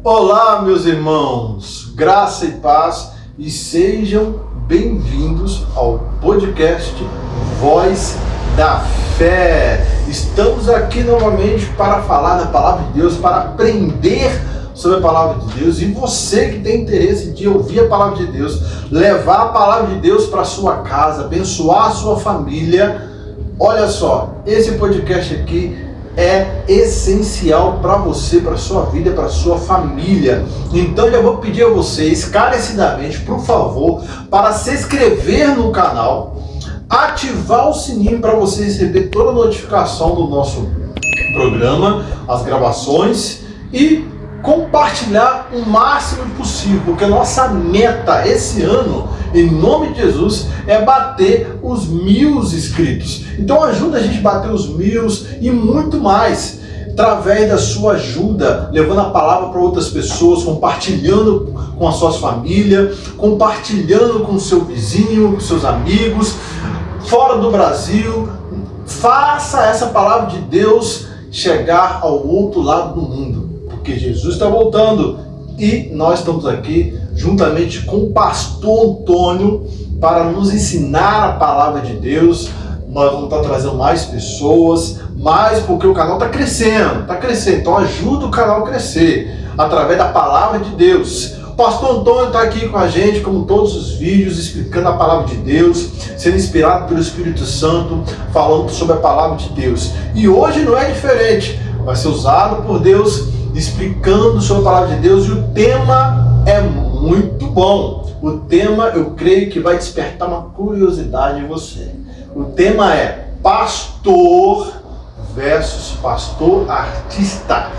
Olá, meus irmãos, graça e paz, e sejam bem-vindos ao podcast Voz da Fé. Estamos aqui novamente para falar da Palavra de Deus, para aprender sobre a Palavra de Deus. E você que tem interesse de ouvir a Palavra de Deus, levar a Palavra de Deus para a sua casa, abençoar a sua família, olha só, esse podcast aqui é essencial para você, para a sua vida, para a sua família. Então já vou pedir a vocês, carecidamente, por favor, para se inscrever no canal, ativar o sininho para você receber toda a notificação do nosso programa, as gravações, e compartilhar o máximo possível, porque a nossa meta esse ano, em nome de Jesus, é bater os 1000 inscritos. Então ajuda a gente a bater os 1000 e muito mais, através da sua ajuda, levando a palavra para outras pessoas, compartilhando com as suas famílias, compartilhando com o seu vizinho, com seus amigos, fora do Brasil. Faça essa palavra de Deus chegar ao outro lado do mundo, porque Jesus está voltando e nós estamos aqui juntamente com o pastor Antônio para nos ensinar a palavra de Deus. Nós vamos estar trazendo mais pessoas, mais porque o canal está crescendo, então ajuda o canal a crescer através da palavra de Deus. O pastor Antônio está aqui com a gente, como todos os vídeos, explicando a palavra de Deus, sendo inspirado pelo Espírito Santo, falando sobre a palavra de Deus. E hoje não é diferente, vai ser usado por Deus, explicando sobre a palavra de Deus, e o tema é muito bom. O tema, eu creio que vai despertar uma curiosidade em você. O tema é pastor versus pastor artista.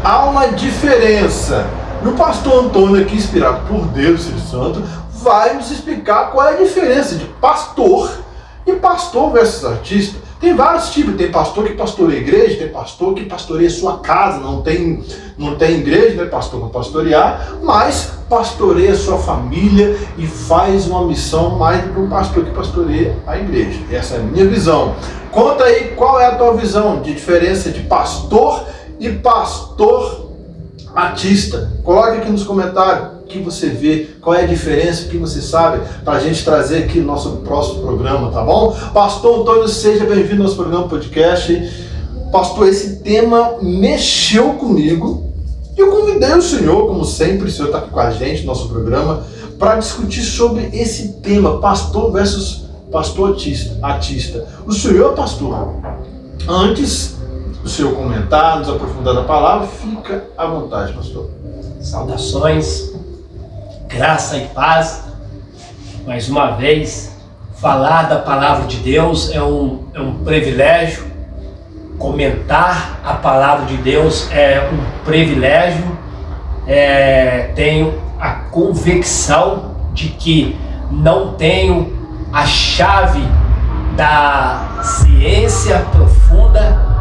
Há uma diferença. E o pastor Antônio, aqui inspirado por Deus, Espírito Santo, vai nos explicar qual é a diferença de pastor e pastor versus artista. Tem vários tipos, tem pastor que pastoreia igreja, tem pastor que pastoreia sua casa, não tem igreja, né, pastor para pastorear, mas pastoreia sua família e faz uma missão mais do que um pastor que pastoreia a igreja. Essa é a minha visão. Conta aí qual é a tua visão de diferença de pastor e pastor artista. Coloque aqui nos comentários o que você vê, qual é a diferença, o que você sabe, para a gente trazer aqui no nosso próximo programa, tá bom? Pastor Antônio, seja bem-vindo ao nosso programa podcast. Pastor, esse tema mexeu comigo e eu convidei o senhor, como sempre, o senhor está aqui com a gente no nosso programa, para discutir sobre esse tema, pastor versus pastor artista. O senhor é pastor. Antes do senhor comentar, nos aprofundar na palavra, fica à vontade, pastor. Saudações, graça e paz. Mais uma vez, falar da palavra de Deus é um privilégio. Comentar a palavra de Deus é um privilégio. Tenho a convicção de que não tenho a chave da ciência profunda.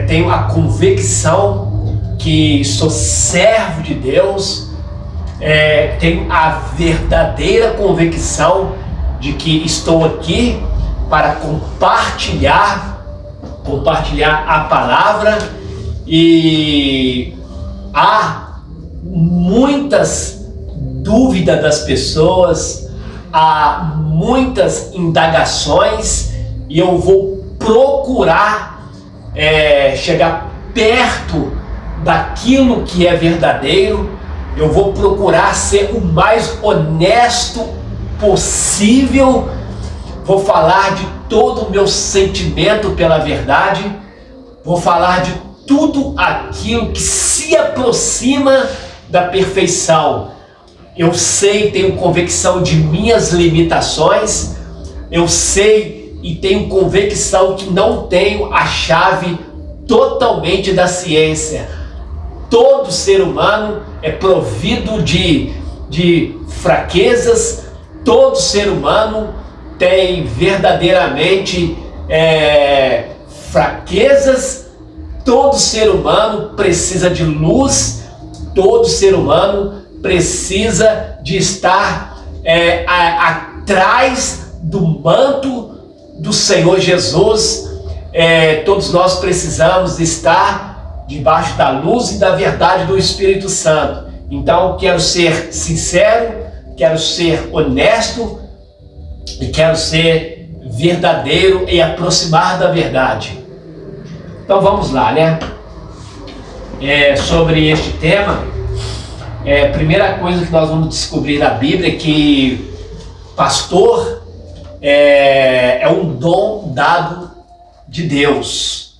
Tenho a convicção que sou servo de Deus. Tenho a verdadeira convicção de que estou aqui para compartilhar a palavra, e há muitas dúvidas das pessoas, há muitas indagações, e eu vou procurar chegar perto daquilo que é verdadeiro. Eu vou procurar ser o mais honesto possível. Vou falar de todo o meu sentimento pela verdade. Vou falar de tudo aquilo que se aproxima da perfeição. Eu sei, tenho convicção de minhas limitações. Eu sei e tenho convicção que não tenho a chave totalmente da ciência. Todo ser humano é provido de fraquezas. Todo ser humano tem verdadeiramente fraquezas. Todo ser humano precisa de luz. Todo ser humano precisa de estar atrás do manto do Senhor Jesus. Todos nós precisamos estar debaixo da luz e da verdade do Espírito Santo. Então, quero ser sincero, quero ser honesto e quero ser verdadeiro e aproximar da verdade. Então vamos lá, né? Sobre este tema, a primeira coisa que nós vamos descobrir na Bíblia é que pastor é um dom dado de Deus.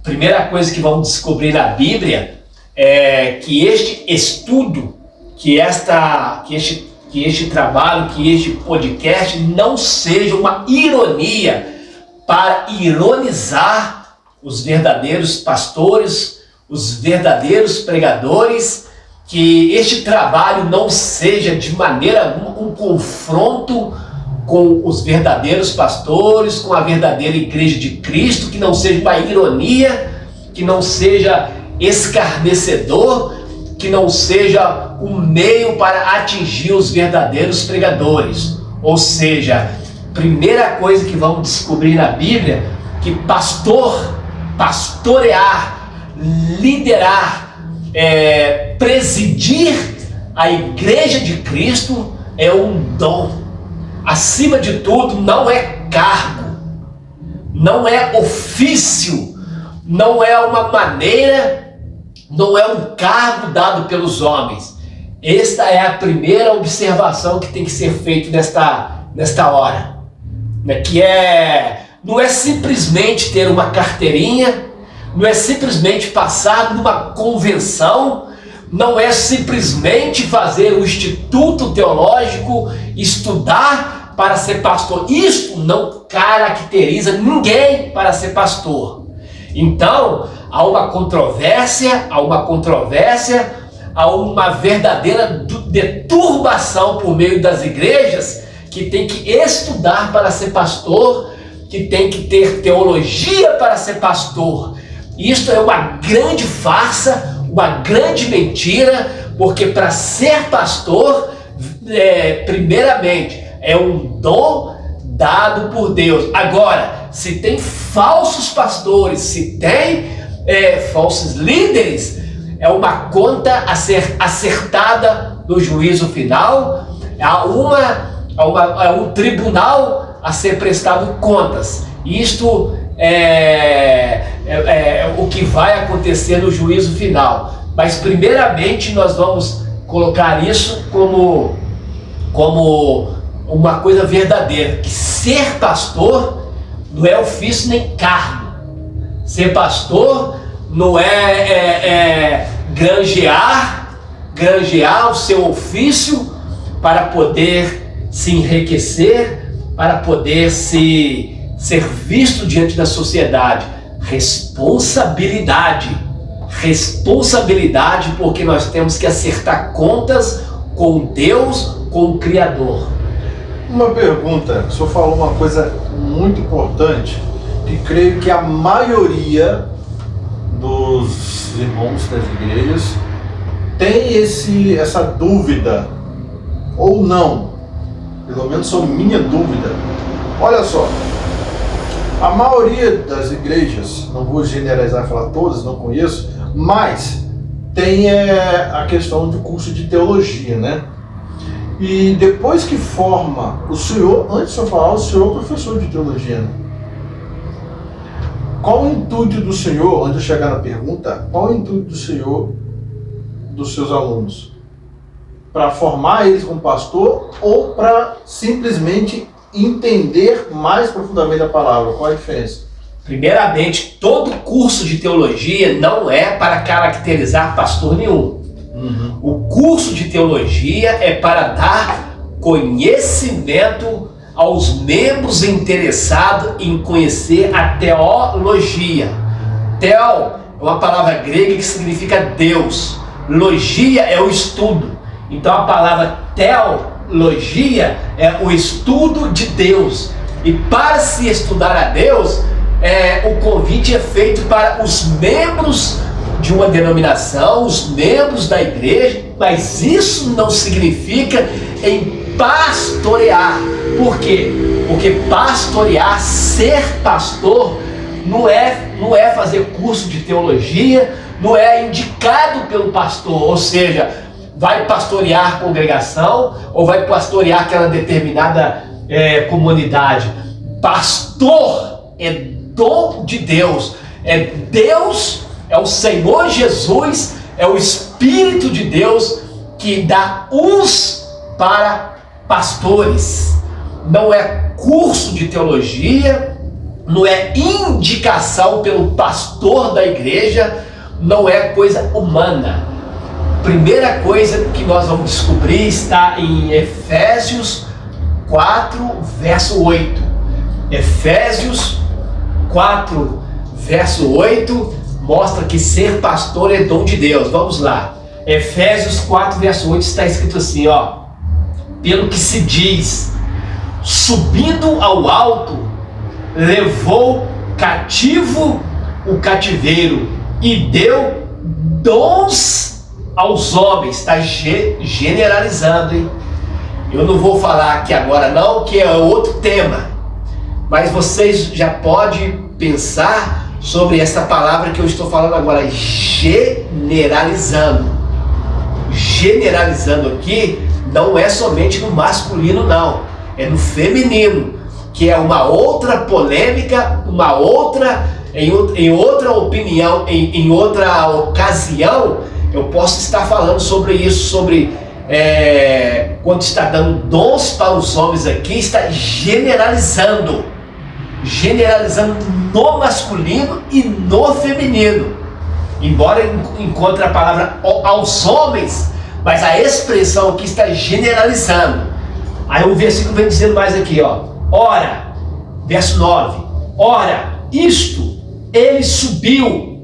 Primeira coisa que vamos descobrir na Bíblia é que este estudo, que este trabalho, que este podcast não seja uma ironia para ironizar os verdadeiros pastores, os verdadeiros pregadores, que este trabalho não seja de maneira alguma um confronto com os verdadeiros pastores, com a verdadeira igreja de Cristo, que não seja uma ironia, que não seja escarnecedor, que não seja um meio para atingir os verdadeiros pregadores. Ou seja, primeira coisa que vamos descobrir na Bíblia, que pastorear, liderar, presidir a igreja de Cristo é um dom. Acima de tudo, não é cargo, não é ofício, não é uma maneira, não é um cargo dado pelos homens. Esta é a primeira observação que tem que ser feita nesta hora, né? Não é simplesmente ter uma carteirinha, não é simplesmente passar numa convenção, não é simplesmente fazer o instituto teológico, estudar para ser pastor. Isto não caracteriza ninguém para ser pastor. Então, há uma controvérsia, há uma verdadeira deturbação por meio das igrejas, que tem que estudar para ser pastor, que tem que ter teologia para ser pastor. Isto é uma grande farsa, uma grande mentira, porque para ser pastor, primeiramente, é um dom dado por Deus. Agora, se tem falsos pastores, se tem falsos líderes, é uma conta a ser acertada no juízo final, há um tribunal a ser prestado contas. Isto o que vai acontecer no juízo final. Mas primeiramente nós vamos colocar isso como uma coisa verdadeira, que ser pastor não é ofício nem cargo. Ser pastor não é granjear o seu ofício para poder se enriquecer, para poder ser visto diante da sociedade. Responsabilidade, porque nós temos que acertar contas com Deus, com o Criador. Uma pergunta, o senhor falou uma coisa muito importante, que creio que a maioria dos irmãos das igrejas tem essa dúvida, ou não, pelo menos são minha dúvida. Olha só, a maioria das igrejas, não vou generalizar e falar todas, não conheço, mas tem a questão do curso de teologia, né? E depois que forma, o senhor, antes de eu falar, o senhor é professor de teologia, né? Qual o intuito do senhor, antes de eu chegar na pergunta, qual o intuito do senhor, dos seus alunos? Para formar eles como pastor ou para simplesmente entender mais profundamente a palavra? Qual a diferença? Primeiramente, todo curso de teologia não é para caracterizar pastor nenhum. O curso de teologia é para dar conhecimento aos membros interessados em conhecer a teologia. Theo é uma palavra grega que significa Deus. Logia é o estudo. Então a palavra teologia é o estudo de Deus. E para se estudar a Deus, o convite é feito para os membros de uma denominação, os membros da igreja, mas isso não significa em pastorear. Por quê? Porque pastorear, ser pastor, não é fazer curso de teologia, não é indicado pelo pastor, ou seja, vai pastorear a congregação ou vai pastorear aquela determinada comunidade. Pastor é dom de Deus, é o Senhor Jesus, é o Espírito de Deus que dá uns para pastores. Não é curso de teologia, não é indicação pelo pastor da igreja, não é coisa humana. Primeira coisa que nós vamos descobrir está em Efésios 4, verso 8. Efésios 4, verso 8 mostra que ser pastor é dom de Deus. Vamos lá. Efésios 4, verso 8 está escrito assim, ó: pelo que se diz, subindo ao alto, levou cativo o cativeiro e deu dons aos homens. Está generalizando, hein? Eu não vou falar aqui agora não, que é outro tema, mas vocês já podem pensar sobre essa palavra que eu estou falando agora, generalizando. Generalizando aqui não é somente no masculino não, é no feminino, que é uma outra polêmica, em outra opinião, em outra ocasião, eu posso estar falando sobre isso, sobre quando está dando dons para os homens aqui, está generalizando no masculino e no feminino, embora encontre a palavra aos homens, mas a expressão aqui está generalizando. Aí o versículo vem dizendo mais aqui, ó: ora, verso 9, ora, isto ele subiu,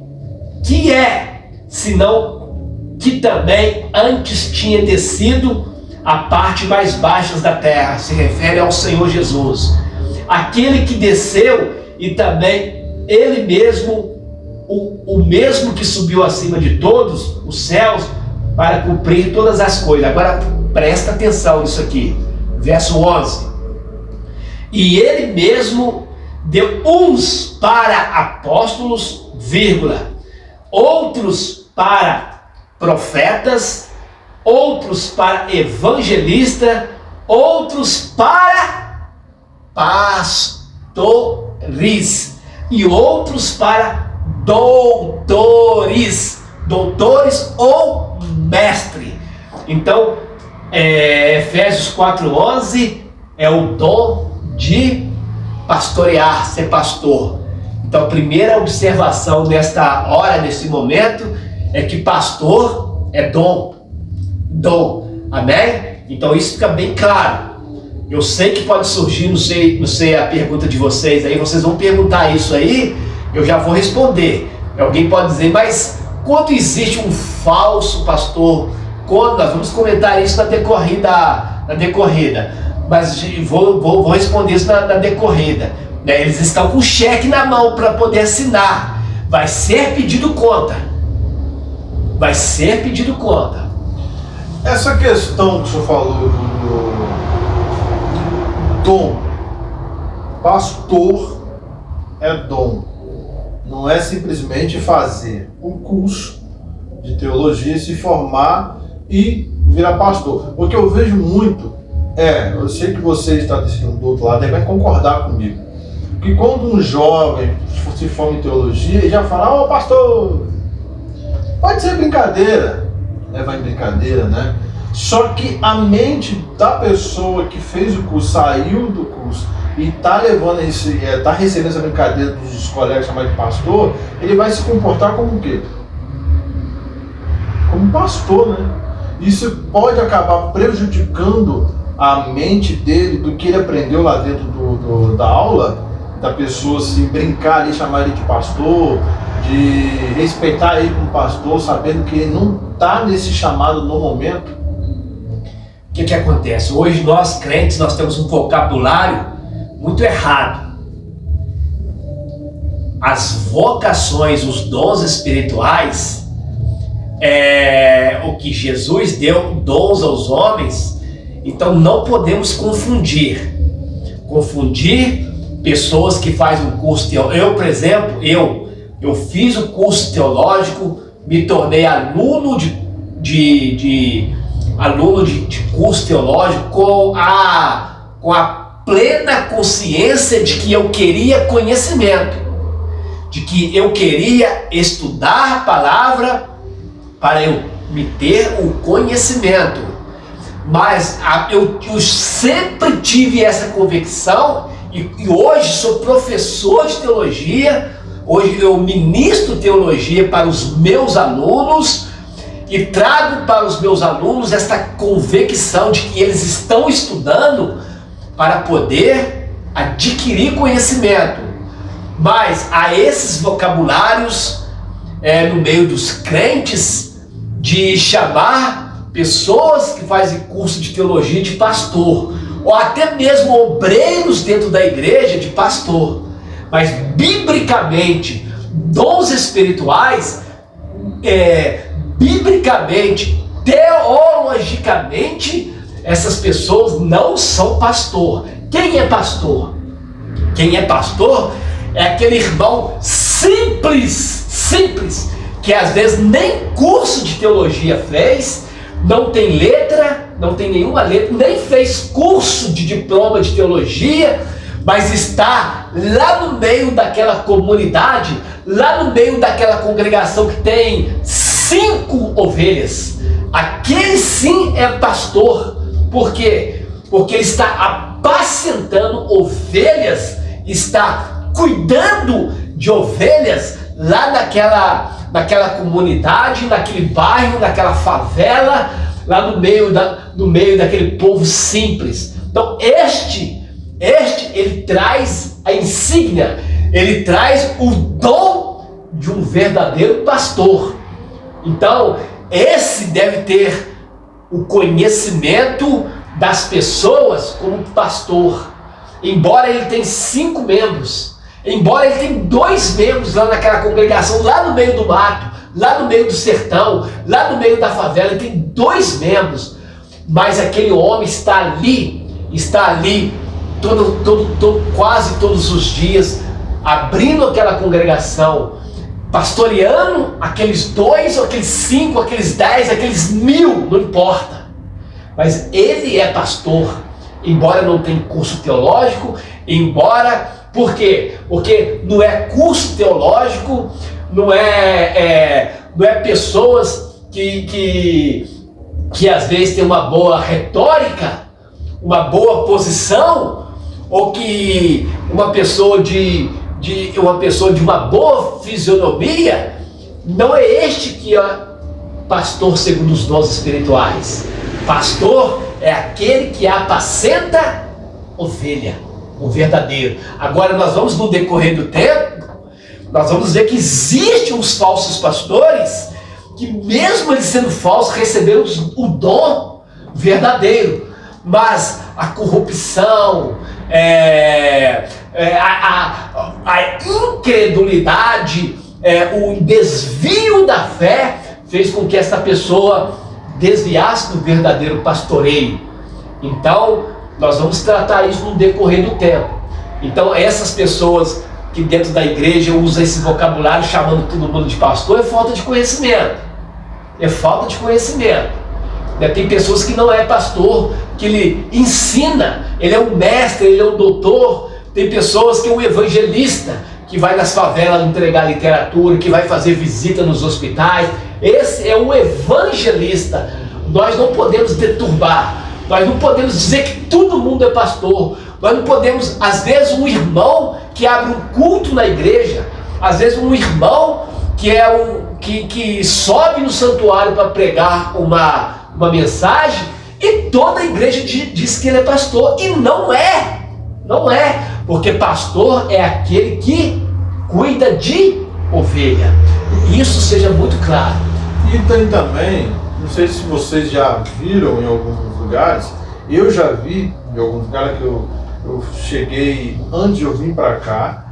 que é, senão que também antes tinha descido a parte mais baixa da terra. Se refere ao Senhor Jesus, aquele que desceu, e também ele mesmo, o mesmo que subiu acima de todos os céus, para cumprir todas as coisas. Agora presta atenção nisso aqui, verso 11: e ele mesmo deu uns para apóstolos, outros para profetas, outros para evangelistas, outros para pastores e outros para doutores ou mestre. Então, Efésios 4:11 é o dom de pastorear, ser pastor. Então, a primeira observação nesta hora, nesse momento, é que pastor é dom. Amém? Então isso fica bem claro. Eu sei que pode surgir, não sei a pergunta de vocês aí, vocês vão perguntar isso aí, eu já vou responder. Alguém pode dizer, mas quando existe um falso pastor, quando nós vamos comentar isso na decorrida, mas vou responder isso na decorrida, né? Eles estão com o cheque na mão para poder assinar, vai ser pedido conta. Essa questão que o senhor falou do dom, pastor é dom, não é simplesmente fazer um curso de teologia, se formar e virar pastor. O que eu vejo muito eu sei que você está dizendo do outro lado, vai concordar comigo, que quando um jovem se forma em teologia, ele já fala, pastor, pode ser brincadeira, leva em brincadeira, né? Só que a mente da pessoa que fez o curso, saiu do curso e está levando tá recebendo essa brincadeira dos colegas chamados de pastor, ele vai se comportar como o quê? Como pastor, né? Isso pode acabar prejudicando a mente dele do que ele aprendeu lá dentro da aula, da pessoa se brincar ali, chamar ele de pastor, de respeitar ele como pastor, sabendo que ele não está nesse chamado no momento. O que acontece? Hoje nós crentes, nós temos um vocabulário muito errado. As vocações, os dons espirituais, o que Jesus deu dons aos homens, então não podemos confundir pessoas que fazem um curso teológico. Eu, por exemplo, eu fiz o curso teológico, me tornei aluno de curso teológico com a plena consciência de que eu queria conhecimento, de que eu queria estudar a palavra para eu me ter o conhecimento. Mas eu sempre tive essa convicção e hoje sou professor de teologia, hoje eu ministro teologia para os meus alunos e trago para os meus alunos esta convicção de que eles estão estudando para poder adquirir conhecimento. Mas há esses vocabulários no meio dos crentes de chamar pessoas que fazem curso de teologia de pastor, ou até mesmo obreiros dentro da igreja de pastor. Mas biblicamente, dons espirituais, biblicamente, teologicamente, essas pessoas não são pastor. Quem é pastor? Quem é pastor é aquele irmão simples, que às vezes nem curso de teologia fez, não tem letra, não tem nenhuma letra, nem fez curso de diploma de teologia, mas está lá no meio daquela comunidade, lá no meio daquela congregação que tem 5 ovelhas. Aquele sim é pastor. Por quê? Porque ele está apacentando ovelhas, está cuidando de ovelhas lá naquela comunidade, naquele bairro, naquela favela, lá no meio daquele povo simples. Então este ele traz a insígnia, ele traz o dom de um verdadeiro pastor. Então esse deve ter o conhecimento das pessoas como pastor. Embora ele tenha 5 membros, embora ele tenha 2 membros lá naquela congregação, lá no meio do mato, lá no meio do sertão, lá no meio da favela, ele tem 2 membros, mas aquele homem está ali quase todos os dias, abrindo aquela congregação, pastoreando aqueles 2, aqueles 5, aqueles 10, aqueles 1000, não importa. Mas ele é pastor, embora não tenha curso teológico, por quê? Porque não é curso teológico, não é pessoas que às vezes tem uma boa retórica, uma boa posição, ou que uma pessoa de uma boa fisionomia. Não é este que é pastor segundo os dons espirituais. Pastor é aquele que apacenta ovelha, o verdadeiro. Agora nós vamos, no decorrer do tempo, nós vamos ver que existem os falsos pastores, que mesmo eles sendo falsos, receberam o dom verdadeiro, mas a corrupção, a incredulidade, o desvio da fé fez com que essa pessoa desviasse do verdadeiro pastoreio. Então nós vamos tratar isso no decorrer do tempo. Então essas pessoas que dentro da igreja usam esse vocabulário chamando todo mundo de pastor, é falta de conhecimento. É falta de conhecimento. Tem pessoas que não é pastor, que ele ensina, ele é um mestre, ele é um doutor. Tem pessoas que é um evangelista, que vai nas favelas entregar literatura, que vai fazer visita nos hospitais. Esse é um evangelista. Nós não podemos deturbar, nós não podemos dizer que todo mundo é pastor. Nós não podemos, às vezes um irmão que abre um culto na igreja, às vezes um irmão que sobe no santuário para pregar uma mensagem, e toda a igreja diz que ele é pastor, e não é, porque pastor é aquele que cuida de ovelha. Isso seja muito claro. E tem também, não sei se vocês já viram em alguns lugares, eu já vi em alguns lugares que eu cheguei antes de eu vir para cá,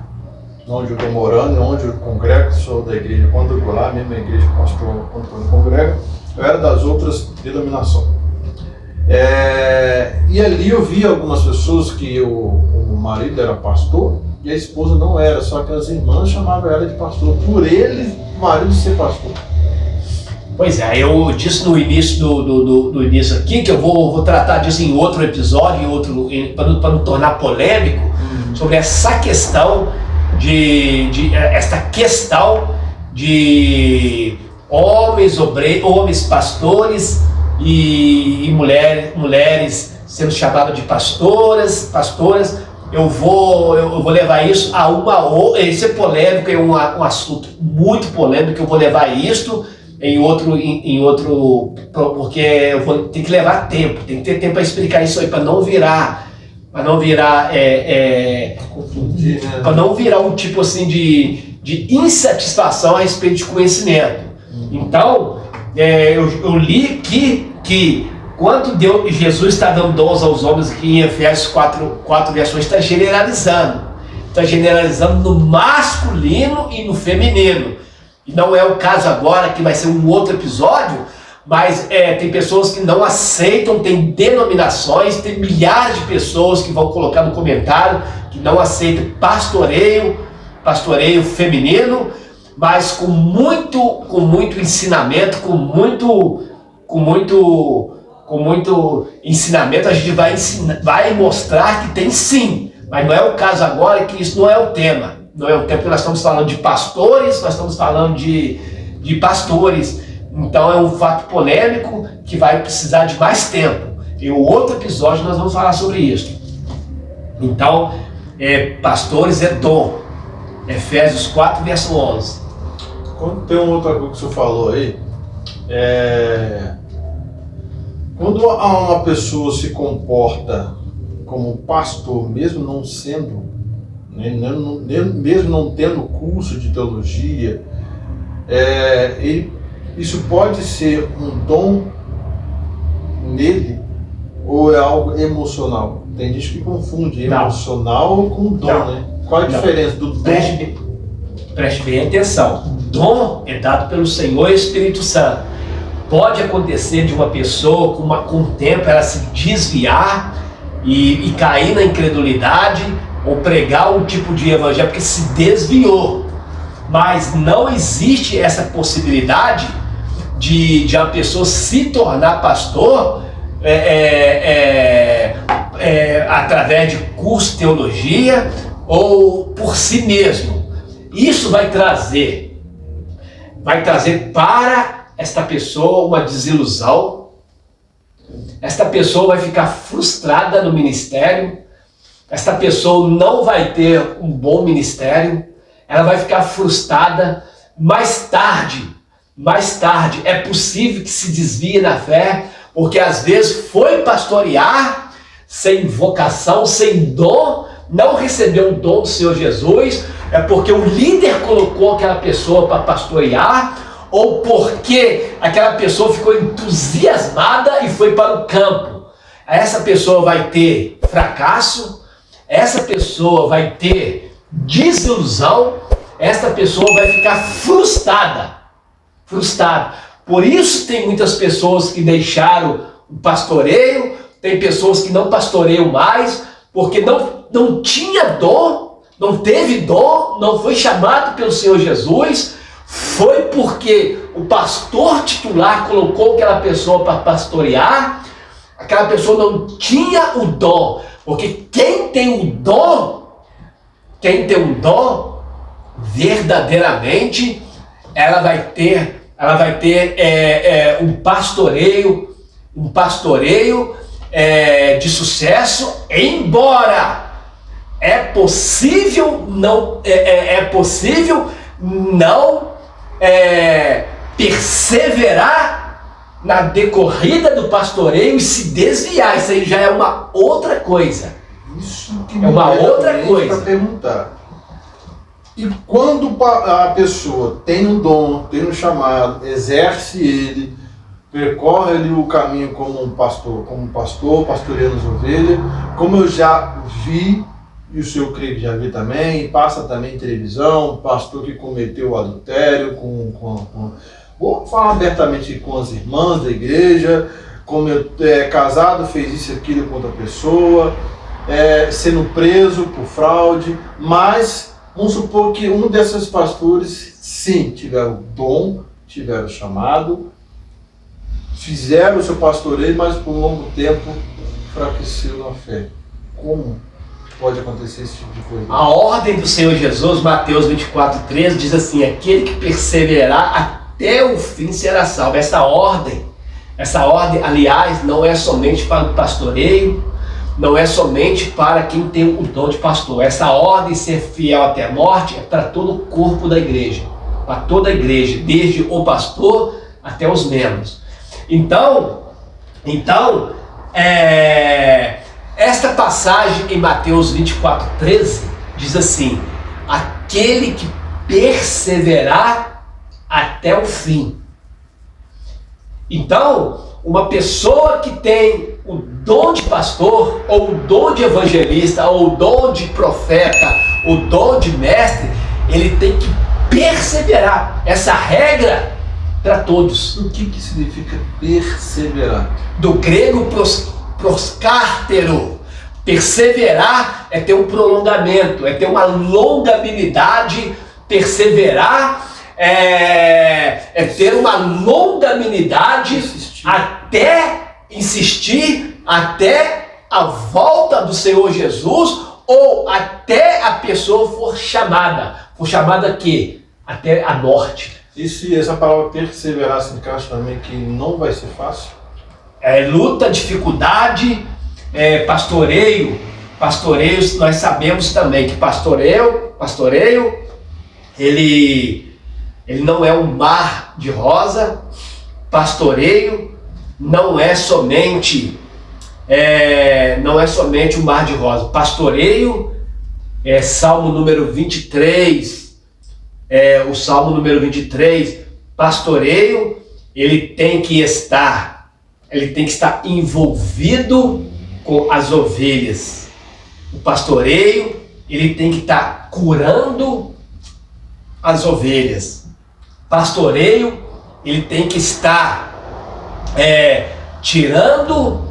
onde eu estou morando, onde eu congrego, sou da igreja quadrangular, mesmo a igreja que o pastor quando congrega, eu era das outras denominações. E ali eu vi algumas pessoas que o marido era pastor e a esposa não era, só que as irmãs chamavam ela de pastor, por ele, o marido ser pastor. Pois é, eu disse no início do início aqui que eu vou tratar disso em outro episódio, para não tornar polêmico, sobre essa questão de homens pastores e mulheres sendo chamadas de pastoras. Eu vou levar isso isso é polêmico, é um assunto muito polêmico. Eu vou levar isso em outro, porque eu vou ter que levar tempo, tem que ter tempo para explicar isso aí, para não virar um tipo assim de insatisfação a respeito de conhecimento. Então, eu li que quando Jesus está dando dons aos homens, aqui em Efésios 4 versões, está generalizando no masculino e no feminino. E não é o caso agora, que vai ser um outro episódio, mas tem pessoas que não aceitam, tem denominações, tem milhares de pessoas que vão colocar no comentário que não aceitam pastoreio feminino, mas com muito ensinamento, com muito ensinamento, a gente vai mostrar que tem sim, mas não é o caso agora, que isso não é o tema. Não é o tempo que nós estamos falando de pastores, nós estamos falando de pastores. Então é um fato polêmico que vai precisar de mais tempo. Em outro episódio nós vamos falar sobre isso. Então, pastores é dom. Efésios 4, verso 11. Quando tem uma outra coisa que você falou aí, quando uma pessoa se comporta como pastor, mesmo não sendo, mesmo não tendo curso de teologia, isso pode ser um dom nele ou é algo emocional? Tem gente que confunde emocional com dom, né? Qual é a diferença do dom? Preste bem atenção. Dom é dado pelo Senhor Espírito Santo. Pode acontecer de uma pessoa, com o tempo, ela se desviar e cair na incredulidade, ou pregar um tipo de evangelho porque se desviou. Mas não existe essa possibilidade de uma pessoa se tornar pastor através de curso de teologia ou por si mesmo. Isso vai trazer para esta pessoa uma desilusão. Esta pessoa vai ficar frustrada no ministério. Esta pessoa não vai ter um bom ministério. Ela vai ficar frustrada. Mais tarde, é possível que se desvie na fé, porque às vezes foi pastorear sem vocação, sem dom, não recebeu o dom do Senhor Jesus, porque o líder colocou aquela pessoa para pastorear, ou porque aquela pessoa ficou entusiasmada e foi para o campo. Essa pessoa vai ter fracasso, essa pessoa vai ter desilusão, essa pessoa vai ficar frustrada. Por isso tem muitas pessoas que deixaram o pastoreio, tem pessoas que não pastoreiam mais, porque não tinha dom, não teve dom, não foi chamado pelo Senhor Jesus, foi porque o pastor titular colocou aquela pessoa para pastorear, aquela pessoa não tinha o dom, porque quem tem um dom, verdadeiramente, ela vai ter um pastoreio de sucesso, embora é possível não perseverar na decorrida do pastoreio e se desviar. Isso aí já é uma outra coisa. Isso que é uma outra coisa. Para perguntar. E quando a pessoa tem um dom, tem um chamado, exerce ele, percorre ali o caminho como um pastor, pastoreando as ovelhas, como eu já vi, e o senhor creio que já vi também, passa também em televisão, pastor que cometeu adultério, vou falar abertamente com as irmãs da igreja, casado, fez isso e aquilo com outra pessoa, sendo preso por fraude, mas vamos supor que um desses pastores, sim, tiveram dom, tiveram chamado, fizeram o seu pastoreio, mas por um longo tempo enfraqueceu na fé. Como pode acontecer esse tipo de coisa? A ordem do Senhor Jesus, Mateus 24:13, diz assim: aquele que perseverar até o fim será salvo. Essa ordem, aliás, não é somente para o pastoreio, não é somente para quem tem o dom de pastor. Essa ordem, ser fiel até a morte, é para todo o corpo da igreja, para toda a igreja, desde o pastor até os membros. Então, esta passagem em Mateus 24:13 diz assim: aquele que perseverar até o fim. Então, uma pessoa que tem o dom de pastor, ou o dom de evangelista, ou o dom de profeta, o dom de mestre, ele tem que perseverar. Essa regra para todos. O que significa perseverar? Do grego proskártero. Perseverar é ter um prolongamento, é ter uma longabilidade. Perseverar é ter uma longabilidade, até insistir, até a volta do Senhor Jesus, ou até a pessoa for chamada. For chamada quê? Até a morte. E essa palavra perseverar se encaixa também que não vai ser fácil? Luta, dificuldade, pastoreio. Pastoreio, nós sabemos também que pastoreio, ele não é um mar de rosa. Pastoreio não é somente um mar de rosa. Pastoreio Salmo número 23. O Salmo número 23, pastoreio, ele tem que estar envolvido com as ovelhas. O pastoreio, ele tem que estar curando as ovelhas. Pastoreio, ele tem que estar tirando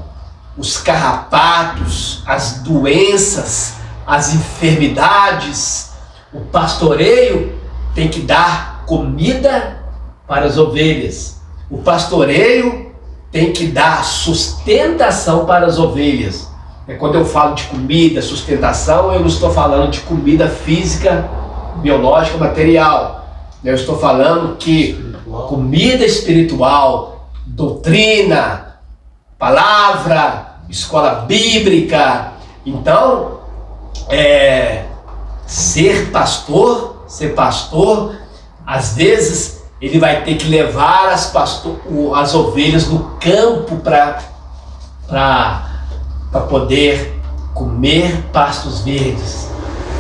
os carrapatos, as doenças, as enfermidades. O pastoreio tem que dar comida para as ovelhas. O pastoreio tem que dar sustentação para as ovelhas. Quando eu falo de comida, sustentação, eu não estou falando de comida física, biológica, material. Eu estou falando que comida espiritual, doutrina, palavra, escola bíblica. Então, ser pastor, às vezes ele vai ter que levar as ovelhas no campo para poder comer pastos verdes.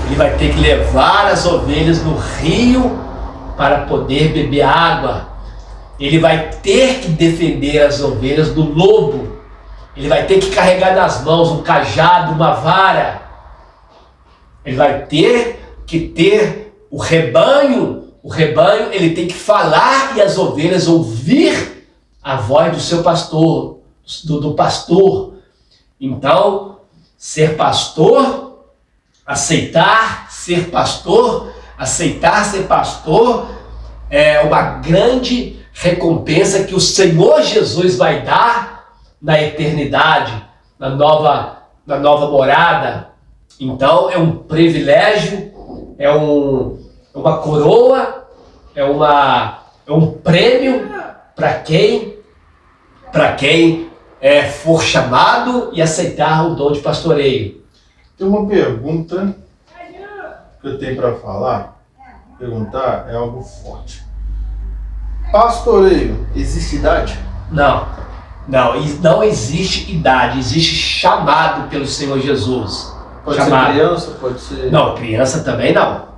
Ele vai ter que levar as ovelhas no rio para poder beber água. Ele vai ter que defender as ovelhas do lobo. Ele vai ter que carregar nas mãos um cajado, uma vara. Ele vai ter que ter o rebanho. O rebanho, ele tem que falar e as ovelhas ouvir a voz do seu pastor, do pastor. Então, aceitar ser pastor é uma grande recompensa que o Senhor Jesus vai dar na eternidade, na nova morada. Então, é um privilégio, é uma coroa, é um prêmio para quem for chamado e aceitar o dom de pastoreio. Tem uma pergunta que eu tenho para perguntar é algo forte. Pastoreio, existe idade? Não existe idade, existe chamado pelo Senhor Jesus. Pode ser criança, pode ser... Não, criança também não.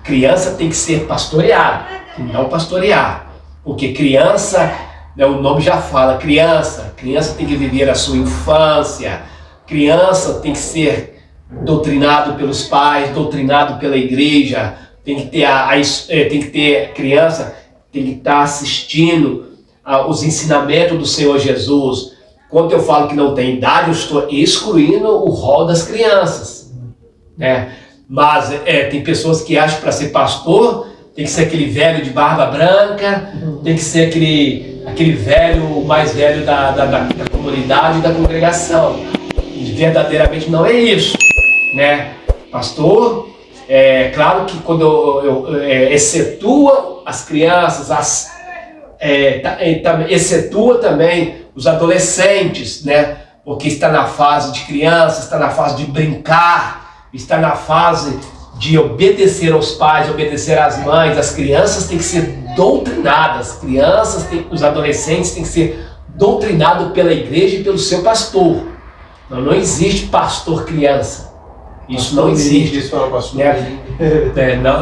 Criança tem que ser pastoreado, não pastorear. Porque criança, o nome já fala, criança tem que viver a sua infância. Criança tem que ser doutrinado pelos pais, doutrinado pela igreja. Criança tem que estar assistindo os ensinamentos do Senhor Jesus. Quando eu falo que não tem idade, eu estou excluindo o rol das crianças, né? Mas tem pessoas que acham que para ser pastor tem que ser aquele velho de barba branca, tem que ser aquele velho, mais velho da comunidade e da congregação. E verdadeiramente não é isso, né? Pastor, claro que quando eu excetua as crianças, excetua também os adolescentes, né? Porque está na fase de criança, está na fase de brincar, está na fase de obedecer aos pais, obedecer às mães. As crianças têm que ser doutrinadas, os adolescentes têm que ser doutrinados pela igreja e pelo seu pastor. Não existe pastor criança. Isso não existe.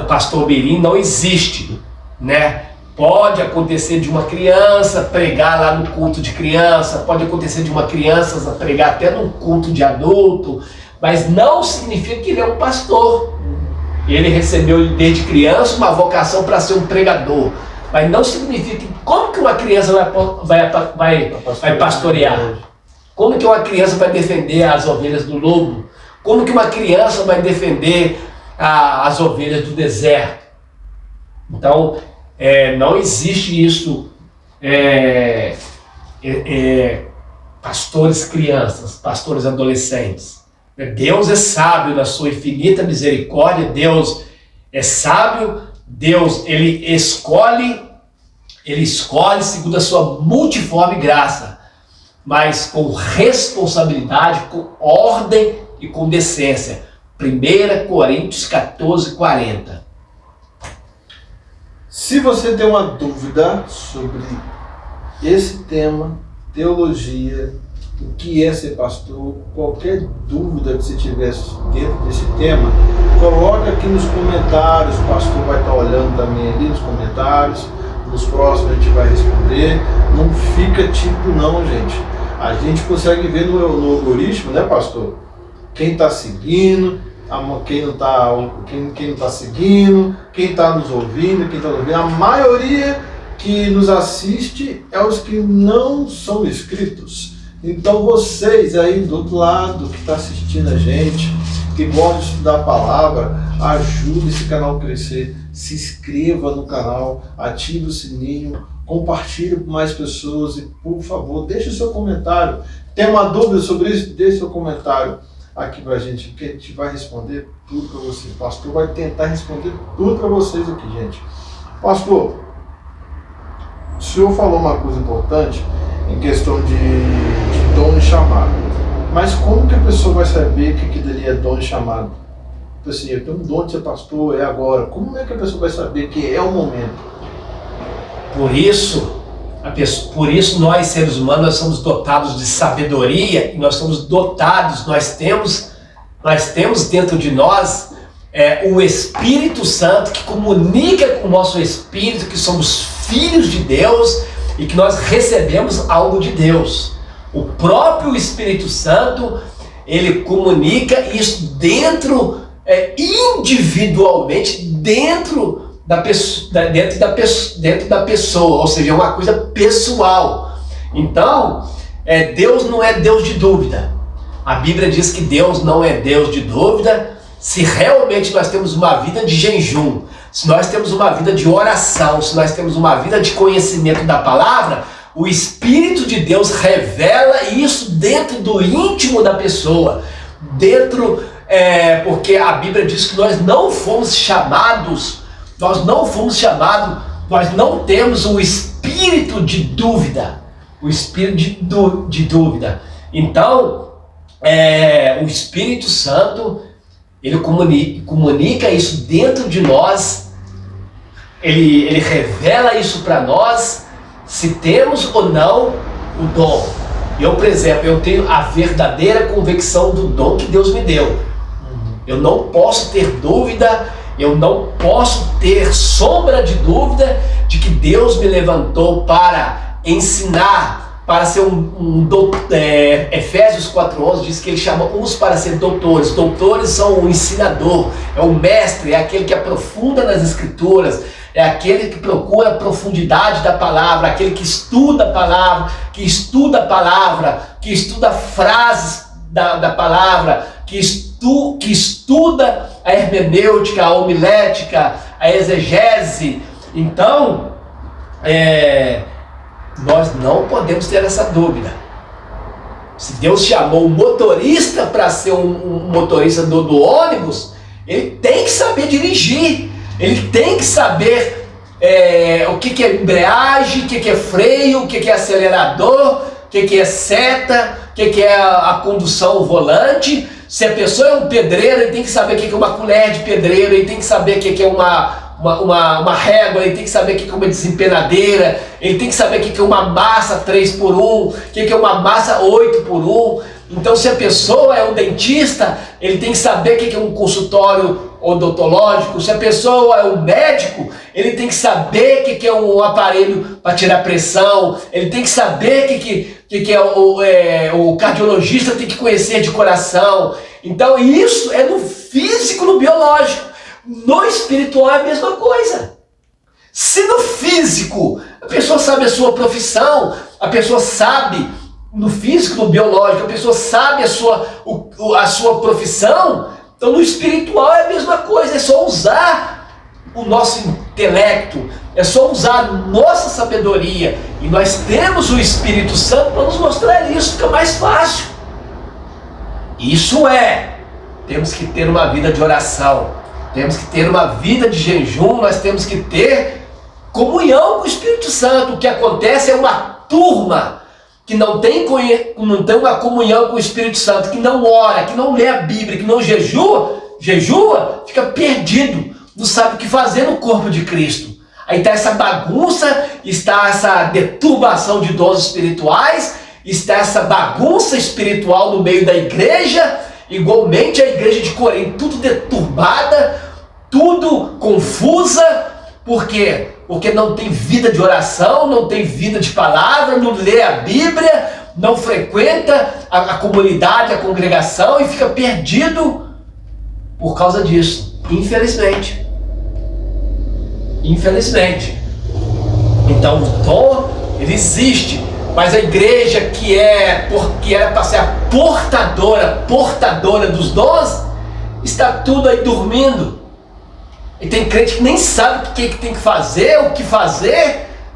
Pastor Mirim não existe, né? Pode acontecer de uma criança pregar lá no culto de criança, pode acontecer de uma criança pregar até no culto de adulto, mas não significa que ele é um pastor. Ele recebeu desde criança uma vocação para ser um pregador, mas não significa que como que uma criança vai pastorear? Como que uma criança vai defender as ovelhas do lobo? Como que uma criança vai defender as ovelhas do deserto? Então, não existe isso, pastores crianças, pastores adolescentes. Deus é sábio na sua infinita misericórdia, Deus é sábio, Deus ele escolhe segundo a sua multiforme graça, mas com responsabilidade, com ordem e com decência. 1 Coríntios 14:40. Se você tem uma dúvida sobre esse tema, teologia, o que é ser pastor, qualquer dúvida que você tiver dentro desse tema, coloca aqui nos comentários, o pastor vai estar olhando também ali nos comentários, nos próximos a gente vai responder. Não fica tipo não, gente. A gente consegue ver no algoritmo, né, pastor? Quem está seguindo, quem não está seguindo, quem está nos ouvindo, quem está ouvindo. A maioria que nos assiste é os que não são inscritos. Então vocês aí do outro lado que está assistindo a gente, que gosta de estudar a palavra, ajude esse canal a crescer, se inscreva no canal, ative o sininho, compartilhe com mais pessoas e, por favor, deixe o seu comentário. Tem uma dúvida sobre isso? Deixe seu comentário aqui pra gente, que a gente vai responder tudo para vocês. O pastor vai tentar responder tudo para vocês aqui, gente. Pastor, o senhor falou uma coisa importante em questão de dom e chamado. Mas como que a pessoa vai saber que aquilo ali é dom e chamado? Tipo assim, eu tenho um dom de ser pastor, é agora. Como é que a pessoa vai saber que é o momento? Por isso nós seres humanos nós somos dotados de sabedoria, e nós somos dotados, nós temos dentro de nós o Espírito Santo que comunica com o nosso espírito que somos filhos de Deus e que nós recebemos algo de Deus. O próprio Espírito Santo, ele comunica isso individualmente dentro da pessoa, ou seja, é uma coisa pessoal. Então, Deus não é Deus de dúvida. A Bíblia diz que Deus não é Deus de dúvida. Se realmente nós temos uma vida de jejum, se nós temos uma vida de oração, se nós temos uma vida de conhecimento da palavra, o Espírito de Deus revela isso dentro do íntimo da pessoa, porque a Bíblia diz que nós não temos o espírito de dúvida, Então, o Espírito Santo, ele comunica isso dentro de nós, ele revela isso para nós, se temos ou não o dom. Eu, por exemplo, eu tenho a verdadeira convicção do dom que Deus me deu. Eu não posso ter dúvida, eu não posso ter sombra de dúvida de que Deus me levantou para ensinar, para ser Efésios 4:11 diz que ele chama uns para ser doutores. Doutores são o ensinador, é o mestre, é aquele que aprofunda nas escrituras, é aquele que procura a profundidade da palavra, aquele que estuda a palavra, que estuda frases da palavra, que estuda a hermenêutica, a homilética, a exegese. Então, nós não podemos ter essa dúvida. Se Deus chamou o motorista para ser um motorista do ônibus, ele tem que saber dirigir, ele tem que saber o que é embreagem, o que é freio, o que é acelerador, o que é seta, o que é a condução ao volante. Se a pessoa é um pedreiro, ele tem que saber o que é uma colher de pedreiro, ele tem que saber o que é uma régua, ele tem que saber o que é uma desempenadeira, ele tem que saber o que é uma massa 3x1, o que é uma massa 8x1. Então, se a pessoa é um dentista, ele tem que saber o que é um consultório odontológico. Se a pessoa é um médico, ele tem que saber o que é um aparelho para tirar pressão, ele tem que saber o que é o cardiologista tem que conhecer de coração. Então, isso é no físico, no biológico. No espiritual é a mesma coisa. Se no físico a pessoa sabe a sua profissão, a pessoa sabe no físico, no biológico, a pessoa sabe a sua profissão, então no espiritual é a mesma coisa. É só usar o nosso intelecto, é só usar a nossa sabedoria, e nós temos o Espírito Santo para nos mostrar isso, fica mais fácil. Temos que ter uma vida de oração, temos que ter uma vida de jejum, nós temos que ter comunhão com o Espírito Santo. O que acontece é uma turma que não tem uma comunhão com o Espírito Santo, que não ora, que não lê a Bíblia, que não jejua, fica perdido, não sabe o que fazer no corpo de Cristo. Aí está essa bagunça, está essa deturbação de dons espirituais, está essa bagunça espiritual no meio da igreja. Igualmente a igreja de Corinto, tudo deturbada, tudo confusa. Por quê? Porque não tem vida de oração, não tem vida de palavra, não lê a Bíblia, não frequenta a comunidade, a congregação, e fica perdido por causa disso, infelizmente. Então o dom, ele existe. Mas a igreja que era para ser a portadora dos dons, está tudo aí dormindo. E tem crente que nem sabe o que tem que fazer,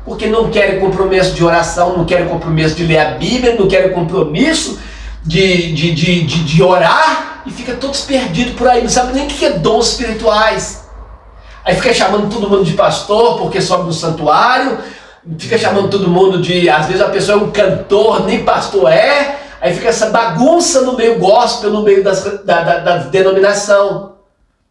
porque não querem compromisso de oração, não querem compromisso de ler a Bíblia, não querem compromisso de orar, e fica todos perdidos por aí, não sabe nem o que é dons espirituais. Aí fica chamando todo mundo de pastor, porque sobe no santuário, fica chamando todo mundo às vezes a pessoa é um cantor, nem pastor é, aí fica essa bagunça no meio gospel, no meio da denominação.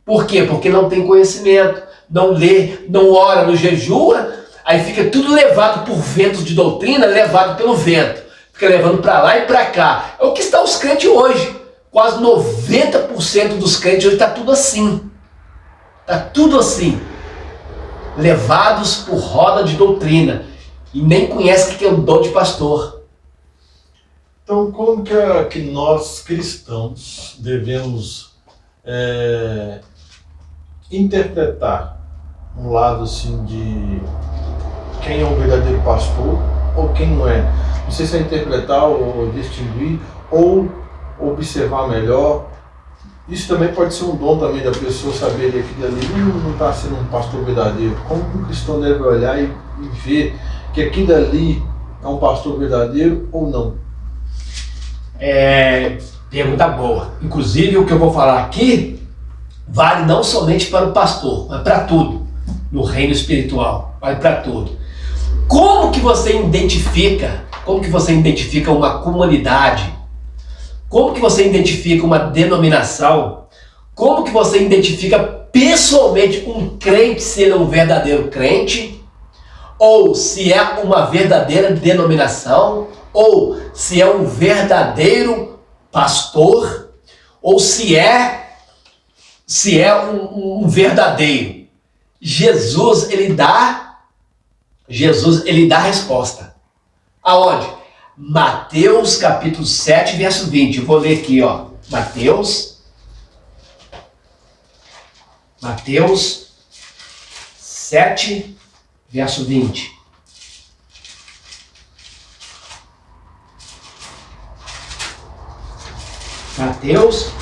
Por quê? Porque não tem conhecimento, não lê, não ora, não jejua, aí fica tudo levado por ventos de doutrina, levado pelo vento, fica levando para lá e para cá. É o que está os crentes hoje, quase 90% dos crentes hoje está tudo assim, levados por roda de doutrina, e nem conhece o que é o dom de pastor. Então, como que nós cristãos devemos interpretar um lado assim de quem é um verdadeiro pastor ou quem não é? Não sei se é interpretar ou distinguir ou observar melhor. Isso também pode ser um dom também da pessoa saber que aquilo ali não está sendo um pastor verdadeiro. Como que um cristão deve olhar e ver que aquilo ali é um pastor verdadeiro ou não? Pergunta boa. Inclusive o que eu vou falar aqui vale não somente para o pastor, mas para tudo. No reino espiritual, vale para tudo. Como que você identifica uma comunidade? Como que você identifica uma denominação? Como que você identifica pessoalmente um crente, se ele é um verdadeiro crente? Ou se é uma verdadeira denominação? Ou se é um verdadeiro pastor? Ou se é um verdadeiro? Jesus, ele dá a resposta. Aonde? Mateus capítulo 7, verso 20. Eu vou ler aqui, ó. Mateus 7, verso 20. Mateus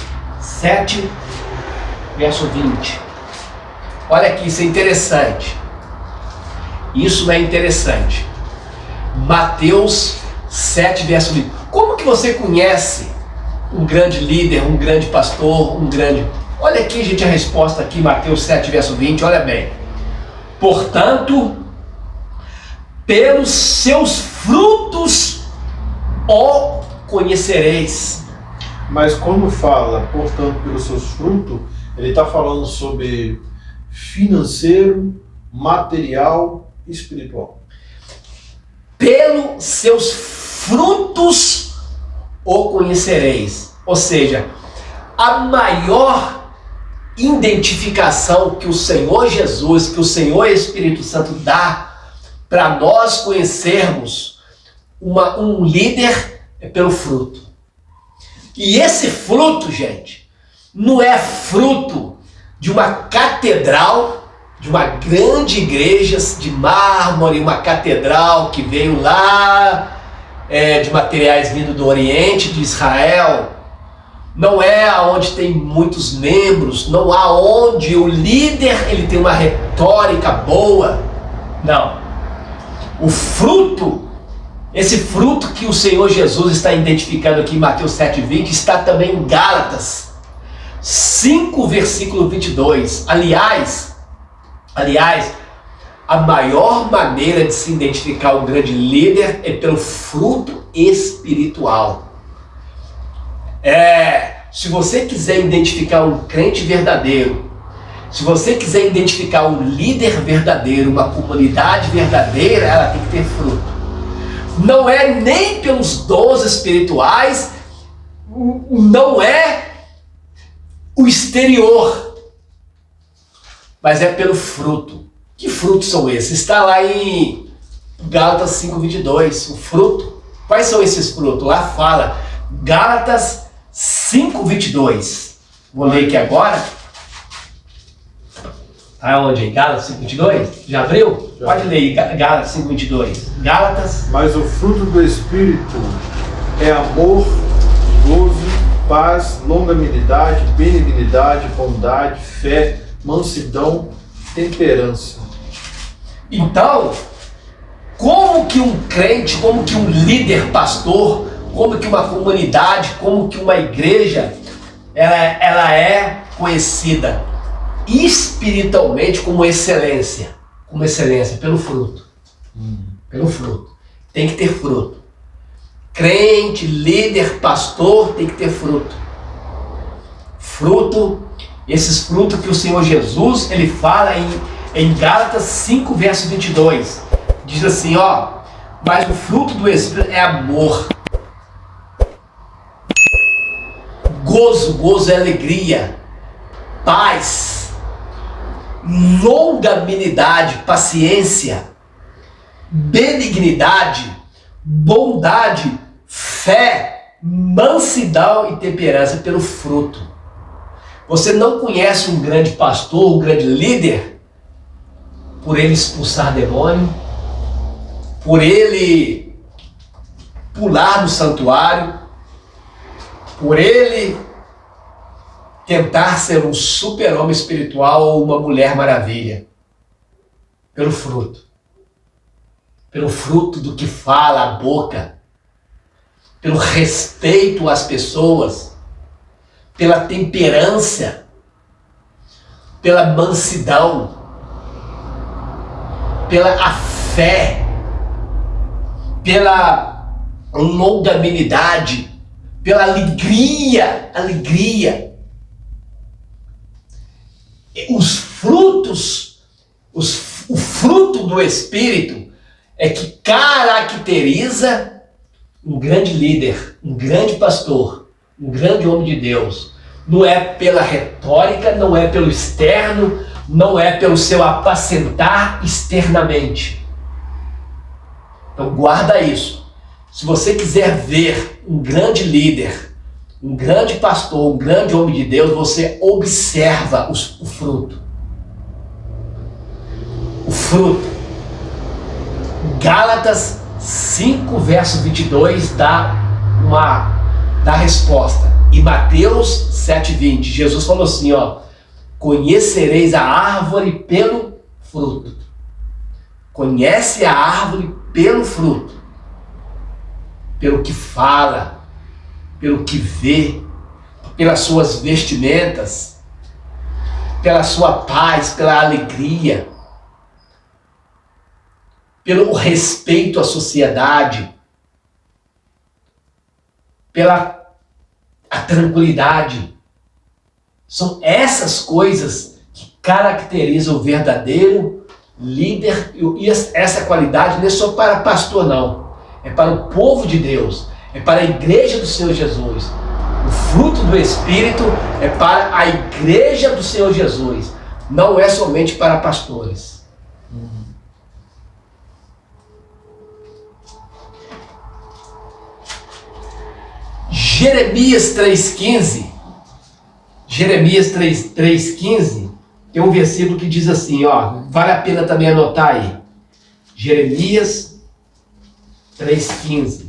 7, verso 20. Olha aqui, isso é interessante. Isso é interessante. Mateus 7, verso 20. Como que você conhece um grande líder, um grande pastor, Olha aqui, gente, a resposta aqui, Mateus 7, verso 20, olha bem. Portanto, pelos seus frutos o conhecereis. Mas quando fala, portanto, pelos seus frutos, ele está falando sobre financeiro, material e espiritual. Pelos seus frutos o conhecereis. Ou seja, a maior identificação que o Senhor Jesus, que o Senhor Espírito Santo dá para nós conhecermos um líder é pelo fruto. E esse fruto, gente, não é fruto de uma catedral, de uma grande igreja de mármore, uma catedral que veio lá de materiais vindo do Oriente, de Israel. Não é onde tem muitos membros, não há onde o líder ele tem uma retórica boa. Não. O fruto, esse fruto que o Senhor Jesus está identificando aqui em Mateus 7,20, está também em Gálatas 5, versículo 22. Aliás, a maior maneira de se identificar um grande líder é pelo fruto espiritual. Se você quiser identificar um crente verdadeiro, se você quiser identificar um líder verdadeiro, uma comunidade verdadeira, ela tem que ter fruto. Não é nem pelos dons espirituais, não é o exterior, mas é pelo fruto. Que frutos são esses? Está lá em Gálatas 5:22, o fruto. Quais são esses frutos? Lá fala, Gálatas 5:22. Vou ler aqui agora. Aonde? Gálatas 5:22? Já abriu? Já. Pode ler Gálatas 5:22. Gálatas. Mas o fruto do Espírito é amor, gozo, paz, longanimidade, benignidade, bondade, fé, mansidão, temperança. Então, como que um crente, como que um líder pastor, como que uma comunidade, como que uma igreja, ela é conhecida espiritualmente como excelência, pelo fruto. Pelo fruto. Tem que ter fruto. Crente, líder, pastor tem que ter fruto. Fruto, esses frutos que o Senhor Jesus, ele fala em Gálatas 5, verso 22. Diz assim, mas o fruto do Espírito é amor. Gozo é alegria, paz, longanimidade, paciência, benignidade, bondade, fé, mansidão e temperança pelo fruto. Você não conhece um grande pastor, um grande líder, por ele expulsar demônio, por ele pular no santuário, por ele tentar ser um super-homem espiritual ou uma mulher maravilha. Pelo fruto. Pelo fruto do que fala a boca. Pelo respeito às pessoas. Pela temperança. Pela mansidão. Pela a fé. Pela longanimidade. Pela alegria. Os frutos, o fruto do Espírito é que caracteriza um grande líder, um grande pastor, um grande homem de Deus. Não é pela retórica, não é pelo externo, não é pelo seu apacentar externamente. Então guarda isso. Se você quiser ver um grande líder, um grande pastor, um grande homem de Deus, você observa o fruto. O fruto. Gálatas 5, verso 22 dá a resposta. E Mateus 7,20, Jesus falou assim, conhecereis a árvore pelo fruto. Conhece a árvore pelo fruto. Pelo que fala, pelo que vê, pelas suas vestimentas, pela sua paz, pela alegria, pelo respeito à sociedade, pela a tranquilidade. São essas coisas que caracterizam o verdadeiro líder, e essa qualidade não é só para pastor, não. É para o povo de Deus, é para a igreja do Senhor Jesus. O fruto do Espírito é para a igreja do Senhor Jesus, não é somente para pastores. Jeremias 3,15, Jeremias 3,15, tem um versículo que diz assim, vale a pena também anotar aí. Jeremias 3,15.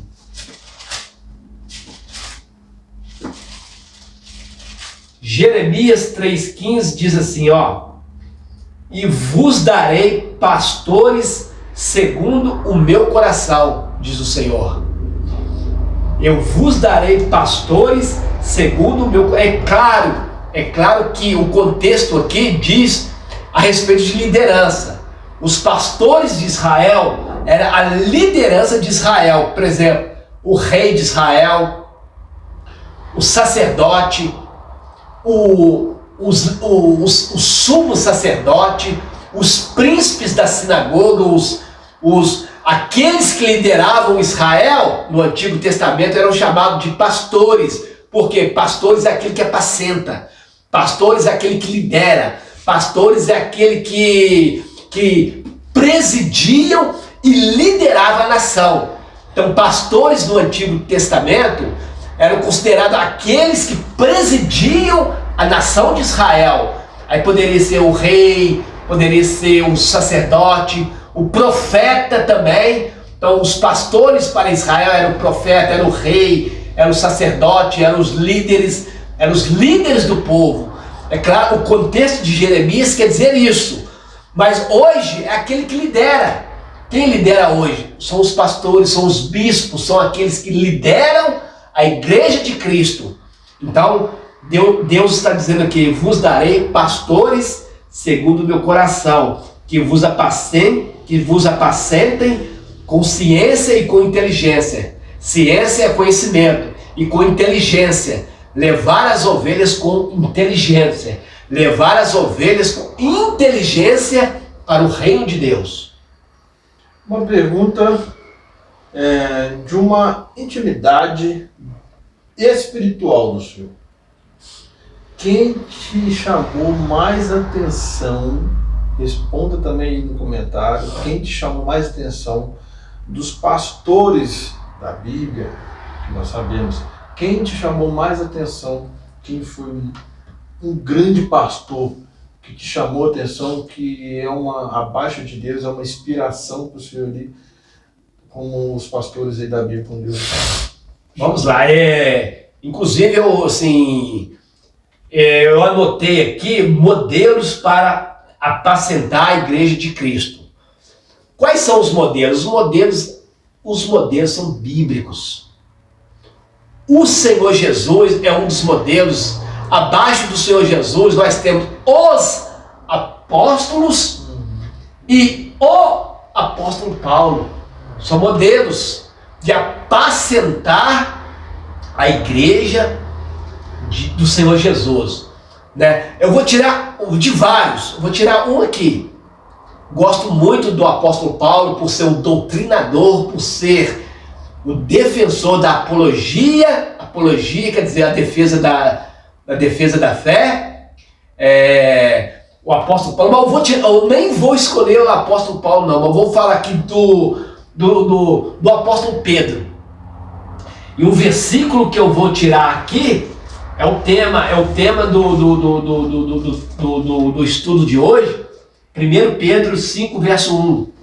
Jeremias 3,15 diz assim, e vos darei pastores segundo o meu coração, diz o Senhor. Eu vos darei pastores segundo o meu... É claro que o contexto aqui diz a respeito de liderança. Os pastores de Israel era a liderança de Israel. Por exemplo, o rei de Israel, o sacerdote, o sumo sacerdote, os príncipes da sinagoga, aqueles que lideravam Israel no Antigo Testamento eram chamados de pastores. Por quê? Pastores é aquele que apacenta, pastores é aquele que lidera, pastores é aquele que presidiam e liderava a nação. Então, pastores no Antigo Testamento eram considerados aqueles que presidiam a nação de Israel. Aí poderia ser o rei, poderia ser o sacerdote, o profeta também. Então os pastores para Israel eram o profeta, era o rei, era o sacerdote, eram os líderes do povo. É claro, o contexto de Jeremias quer dizer isso, mas hoje é aquele que lidera. Quem lidera hoje? São os pastores, são os bispos, são aqueles que lideram a igreja de Cristo. Então Deus está dizendo aqui, vos darei pastores segundo o meu coração, que vos apacentem com ciência e com inteligência. Ciência é conhecimento, e com inteligência. Levar as ovelhas com inteligência. Levar as ovelhas com inteligência para o reino de Deus. Uma pergunta de uma intimidade espiritual do Senhor. Quem te chamou mais atenção? Responda também aí no comentário. Quem te chamou mais atenção dos pastores da Bíblia, que nós sabemos? Quem te chamou mais atenção? Quem foi um grande pastor que te chamou atenção, que é abaixo de Deus, é uma inspiração para o Senhor ali, como os pastores aí da Bíblia com Deus? Vamos lá. Inclusive, eu anotei aqui modelos para apacentar a igreja de Cristo. Quais são os modelos? Os modelos são bíblicos. O Senhor Jesus é um dos modelos. Abaixo do Senhor Jesus nós temos os apóstolos e o apóstolo Paulo. São modelos de apacentar a igreja do Senhor Jesus, né? Eu vou tirar de vários, vou tirar um aqui. Gosto muito do apóstolo Paulo por ser um doutrinador, por ser o defensor da apologia. Apologia quer dizer a defesa da fé. O apóstolo Paulo, mas eu nem vou escolher o apóstolo Paulo não, mas vou falar aqui do apóstolo Pedro. E o versículo que eu vou tirar aqui é o tema do estudo de hoje, 1 Pedro 5, verso 1.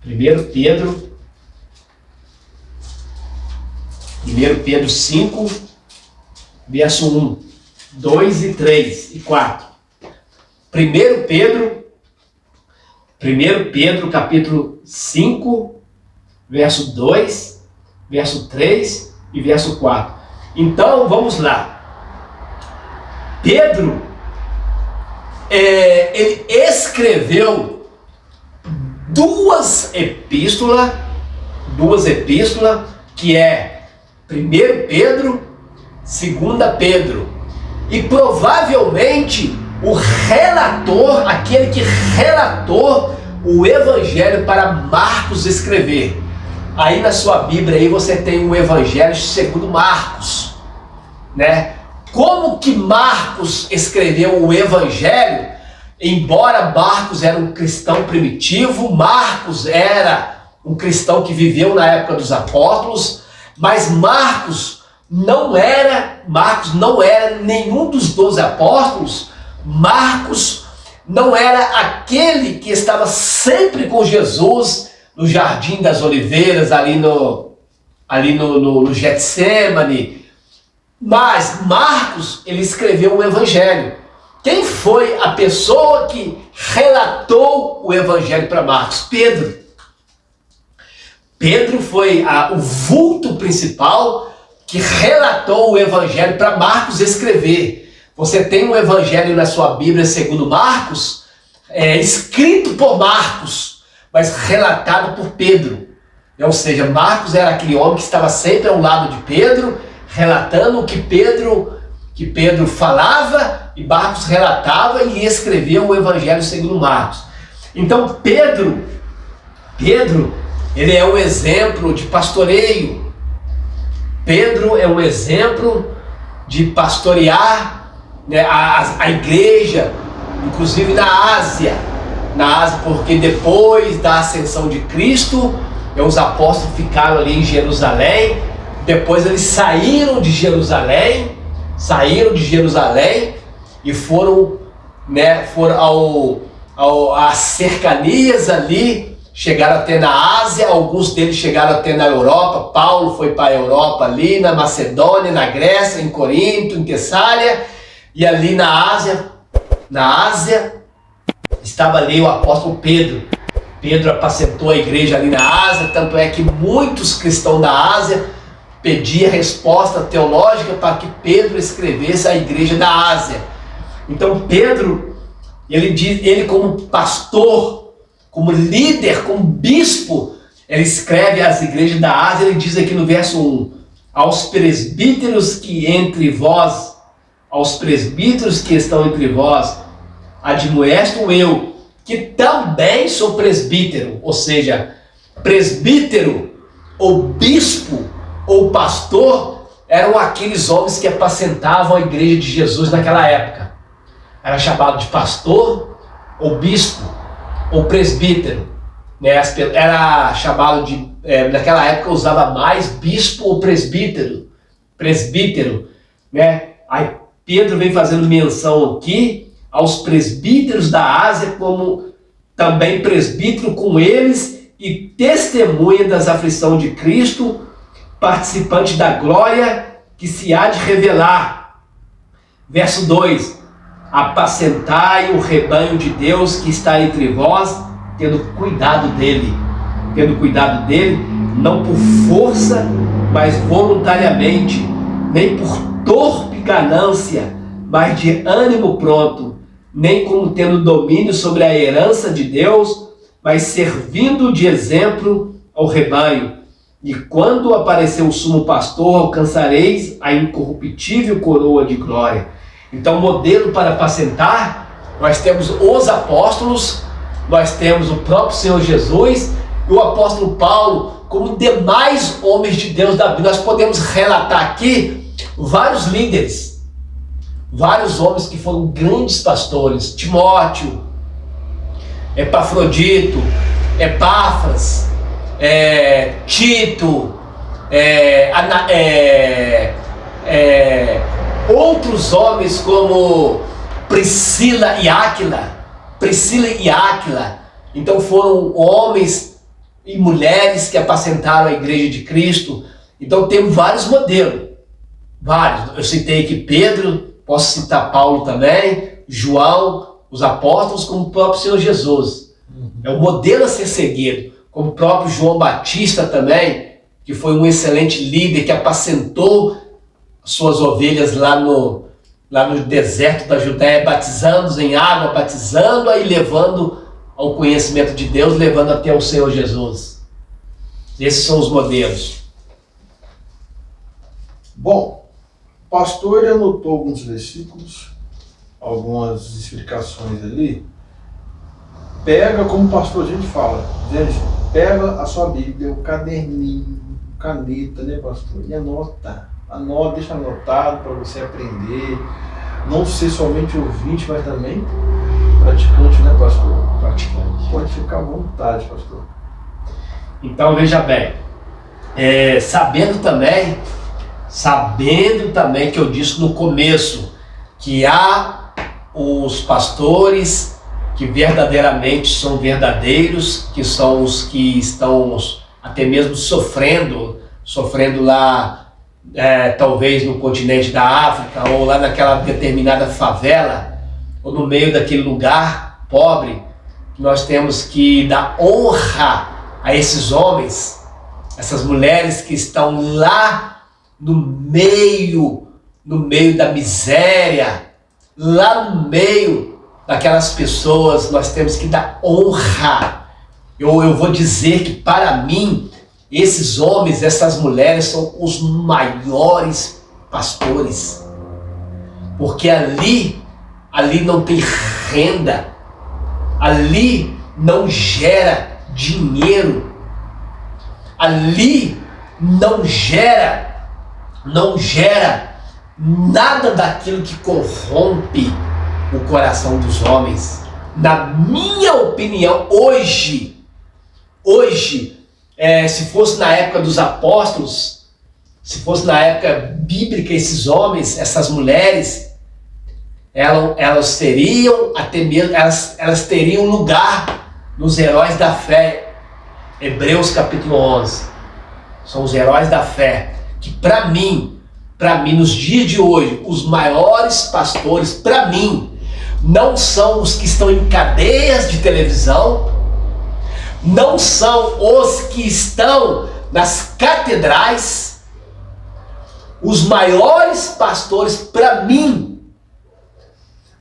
1 Pedro 5, verso 1, 2 e 3 e 4. 1 Pedro capítulo 5, verso 2, verso 3 e verso 4. Então, vamos lá. Pedro, ele escreveu duas epístolas, que é 1 Pedro, 2 Pedro. E provavelmente o relator, aquele que relatou o evangelho para Marcos escrever. Aí na sua Bíblia aí você tem o evangelho segundo Marcos, né? Como que Marcos escreveu o evangelho? Embora Marcos era um cristão primitivo, Marcos era um cristão que viveu na época dos apóstolos, mas Marcos não era nenhum dos 12 apóstolos. Marcos não era aquele que estava sempre com Jesus no Jardim das Oliveiras, ali no Getsêmani. Mas Marcos, ele escreveu o evangelho. Quem foi a pessoa que relatou o evangelho para Marcos? Pedro. Pedro foi o vulto principal que relatou o evangelho para Marcos escrever. Você tem um evangelho na sua Bíblia segundo Marcos, escrito por Marcos, mas relatado por Pedro. Ou seja, Marcos era aquele homem que estava sempre ao lado de Pedro, relatando o que Pedro falava, e Marcos relatava e escrevia o evangelho segundo Marcos. Então Pedro, ele é um exemplo de pastoreio. Pedro é um exemplo de pastorear, né, a igreja, inclusive na Ásia, porque depois da ascensão de Cristo, os apóstolos ficaram ali em Jerusalém, depois eles saíram de Jerusalém e foram às cercanias ali, chegaram até na Ásia, alguns deles chegaram até na Europa. Paulo foi para a Europa ali, na Macedônia, na Grécia, em Corinto, em Tessália, e ali na Ásia, estava ali o apóstolo Pedro. Pedro apacentou a igreja ali na Ásia, tanto é que muitos cristãos da Ásia pediam resposta teológica para que Pedro escrevesse a igreja da Ásia. Então Pedro, ele como pastor, como líder, como bispo, ele escreve às igrejas da Ásia. Ele diz aqui no verso 1, aos presbíteros que estão entre vós, admoesto eu, que também sou presbítero. Ou seja, presbítero, ou bispo, ou pastor, eram aqueles homens que apacentavam a igreja de Jesus naquela época. Era chamado de pastor, ou bispo, ou presbítero, né? Era chamado de, naquela época usava mais bispo ou presbítero, né? Aí Pedro vem fazendo menção aqui aos presbíteros da Ásia, como também presbítero com eles e testemunha das aflições de Cristo, participante da glória que se há de revelar. Verso 2, apacentai o rebanho de Deus que está entre vós, tendo cuidado dele, não por força, mas voluntariamente, nem por torpe ganância, mas de ânimo pronto, nem como tendo domínio sobre a herança de Deus, mas servindo de exemplo ao rebanho. E quando aparecer o sumo pastor, alcançareis a incorruptível coroa de glória. Então, modelo para apacentar, nós temos os apóstolos, nós temos o próprio Senhor Jesus e o apóstolo Paulo, como demais homens de Deus da Bíblia. Nós podemos relatar aqui vários líderes, vários homens que foram grandes pastores: Timóteo, Epafrodito, Epáfras, Tito, outros homens como Priscila e Áquila. Então foram homens e mulheres que apacentaram a igreja de Cristo. Então temos vários modelos. Vários. Eu citei aqui Pedro, posso citar Paulo também, João, os apóstolos, como o próprio Senhor Jesus. É um modelo a ser seguido. Como o próprio João Batista também, que foi um excelente líder, que apacentou suas ovelhas lá no deserto da Judéia, batizando-os em água, batizando-a e levando ao conhecimento de Deus, levando até o Senhor Jesus. Esses são os modelos. Bom, o pastor ele anotou alguns versículos, algumas explicações ali. Pega, como pastor a gente fala, gente, pega a sua Bíblia, o caderninho, caneta, né, pastor? E anota, deixa anotado para você aprender. Não ser somente ouvinte, mas também praticante, né, pastor? Praticante. Pode ficar à vontade, pastor. Então, veja bem, sabendo também que eu disse no começo, que há os pastores que verdadeiramente são verdadeiros, que são os que estão até mesmo sofrendo lá, talvez no continente da África, ou lá naquela determinada favela, ou no meio daquele lugar pobre. Nós temos que dar honra a esses homens, essas mulheres que estão lá no meio da miséria, lá no meio daquelas pessoas. Nós temos que dar honra. Eu vou dizer que, para mim, esses homens, essas mulheres são os maiores pastores, porque ali não tem renda, ali não gera dinheiro, ali não gera nada daquilo que corrompe o coração dos homens. Na minha opinião, hoje, se fosse na época dos apóstolos, se fosse na época bíblica, esses homens, essas mulheres, elas teriam até mesmo, elas teriam lugar nos heróis da fé. Hebreus capítulo 11, são os heróis da fé, que para mim, nos dias de hoje, os maiores pastores, para mim, não são os que estão em cadeias de televisão, não são os que estão nas catedrais. Os maiores pastores, para mim,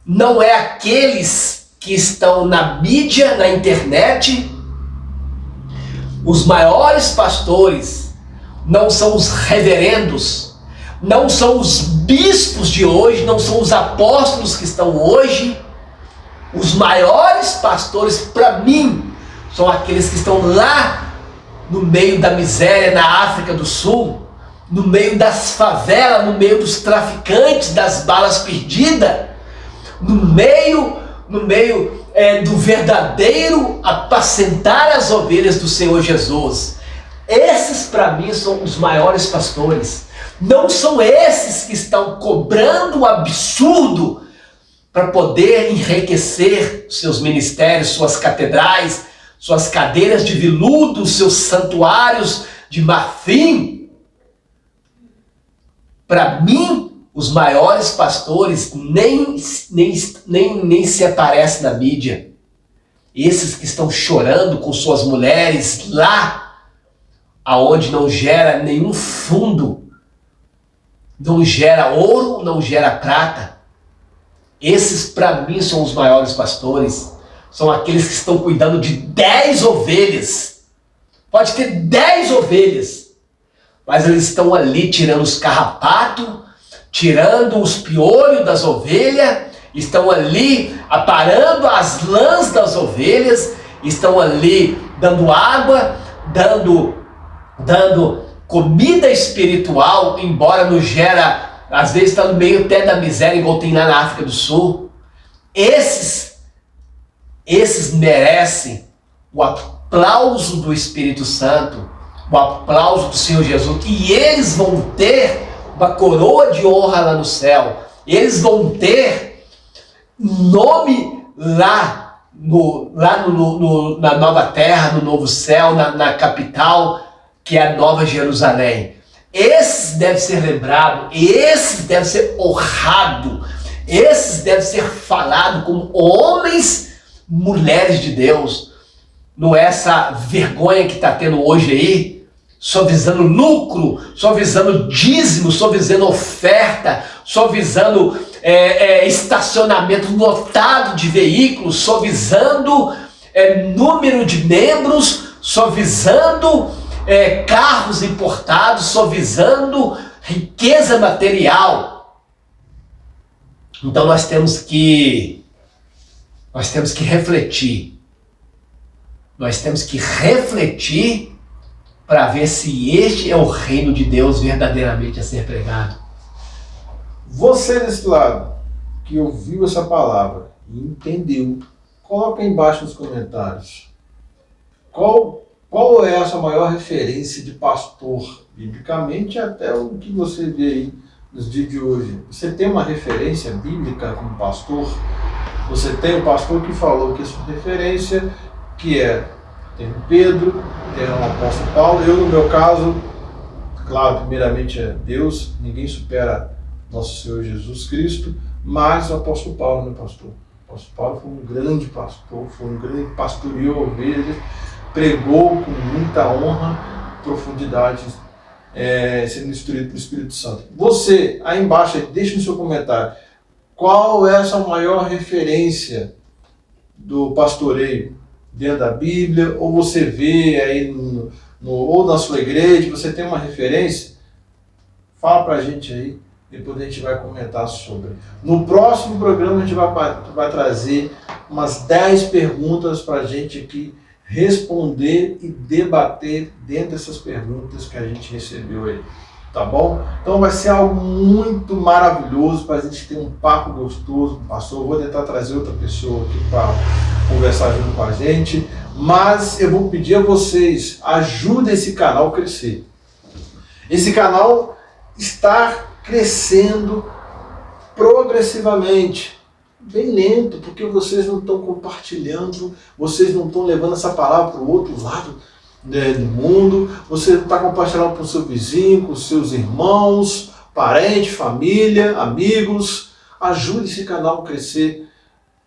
não é aqueles que estão na mídia, na internet. Os maiores pastores não são os reverendos, não são os bispos de hoje, não são os apóstolos que estão hoje. Os maiores pastores, para mim, são aqueles que estão lá no meio da miséria, na África do Sul, no meio das favelas, no meio dos traficantes, das balas perdidas, no meio do verdadeiro apacentar as ovelhas do Senhor Jesus. Esses, para mim, são os maiores pastores. Não são esses que estão cobrando um absurdo para poder enriquecer seus ministérios, suas catedrais, suas cadeiras de veludo, seus santuários de marfim. Para mim, os maiores pastores nem se aparecem na mídia. Esses que estão chorando com suas mulheres lá, aonde não gera nenhum fundo, não gera ouro, não gera prata. Esses, para mim, são os maiores pastores. São aqueles que estão cuidando de 10 ovelhas. Pode ter 10 ovelhas, mas eles estão ali tirando os carrapatos, tirando os piolhos das ovelhas, estão ali aparando as lãs das ovelhas, estão ali dando água, dando comida espiritual, embora não gera, às vezes está no meio até da miséria, igual tem lá na África do Sul. Esses merecem aplauso do Espírito Santo, o aplauso do Senhor Jesus, e eles vão ter uma coroa de honra lá no céu, eles vão ter nome lá na nova terra, no novo céu, na capital, que é a Nova Jerusalém. Esses devem ser lembrados, esses devem ser honrados, esses devem ser falados como homens, mulheres de Deus. Não é essa vergonha que está tendo hoje aí, só visando lucro, só visando dízimo, só visando oferta, só visando estacionamento lotado de veículos, só visando número de membros, só visando carros importados, só visando riqueza material. Então nós temos que refletir. Nós temos que refletir para ver se este é o reino de Deus verdadeiramente a ser pregado. Você desse lado, que ouviu essa palavra e entendeu, coloca aí embaixo nos comentários. Qual é a sua maior referência de pastor, biblicamente, até o que você vê aí nos dias de hoje? Você tem uma referência bíblica como pastor? Você tem o pastor que falou que a sua referência, que tem o Pedro, tem o apóstolo Paulo. Eu, no meu caso, claro, primeiramente é Deus, ninguém supera nosso Senhor Jesus Cristo, mas o apóstolo Paulo, né, pastor? O apóstolo Paulo foi um grande pastor, foi um grande pastoreou ovelhas, pregou com muita honra, profundidade, sendo instruído pelo Espírito Santo. Você, aí embaixo, deixe no seu comentário, qual é a sua maior referência do pastoreio dentro da Bíblia, ou você vê aí ou na sua igreja, você tem uma referência? Fala pra gente aí, depois a gente vai comentar sobre. No próximo programa a gente vai trazer umas 10 perguntas pra gente aqui responder e debater dentro dessas perguntas que a gente recebeu aí, tá bom? Então vai ser algo muito maravilhoso para a gente ter um papo gostoso com o pastor. Eu vou tentar trazer outra pessoa aqui para conversar junto com a gente, mas eu vou pedir a vocês, ajudem esse canal a crescer. Esse canal está crescendo progressivamente, bem lento, porque vocês não estão compartilhando, vocês não estão levando essa palavra para o outro lado do mundo, você está compartilhando com o seu vizinho, com os seus irmãos, parentes, família, amigos. Ajude esse canal a crescer,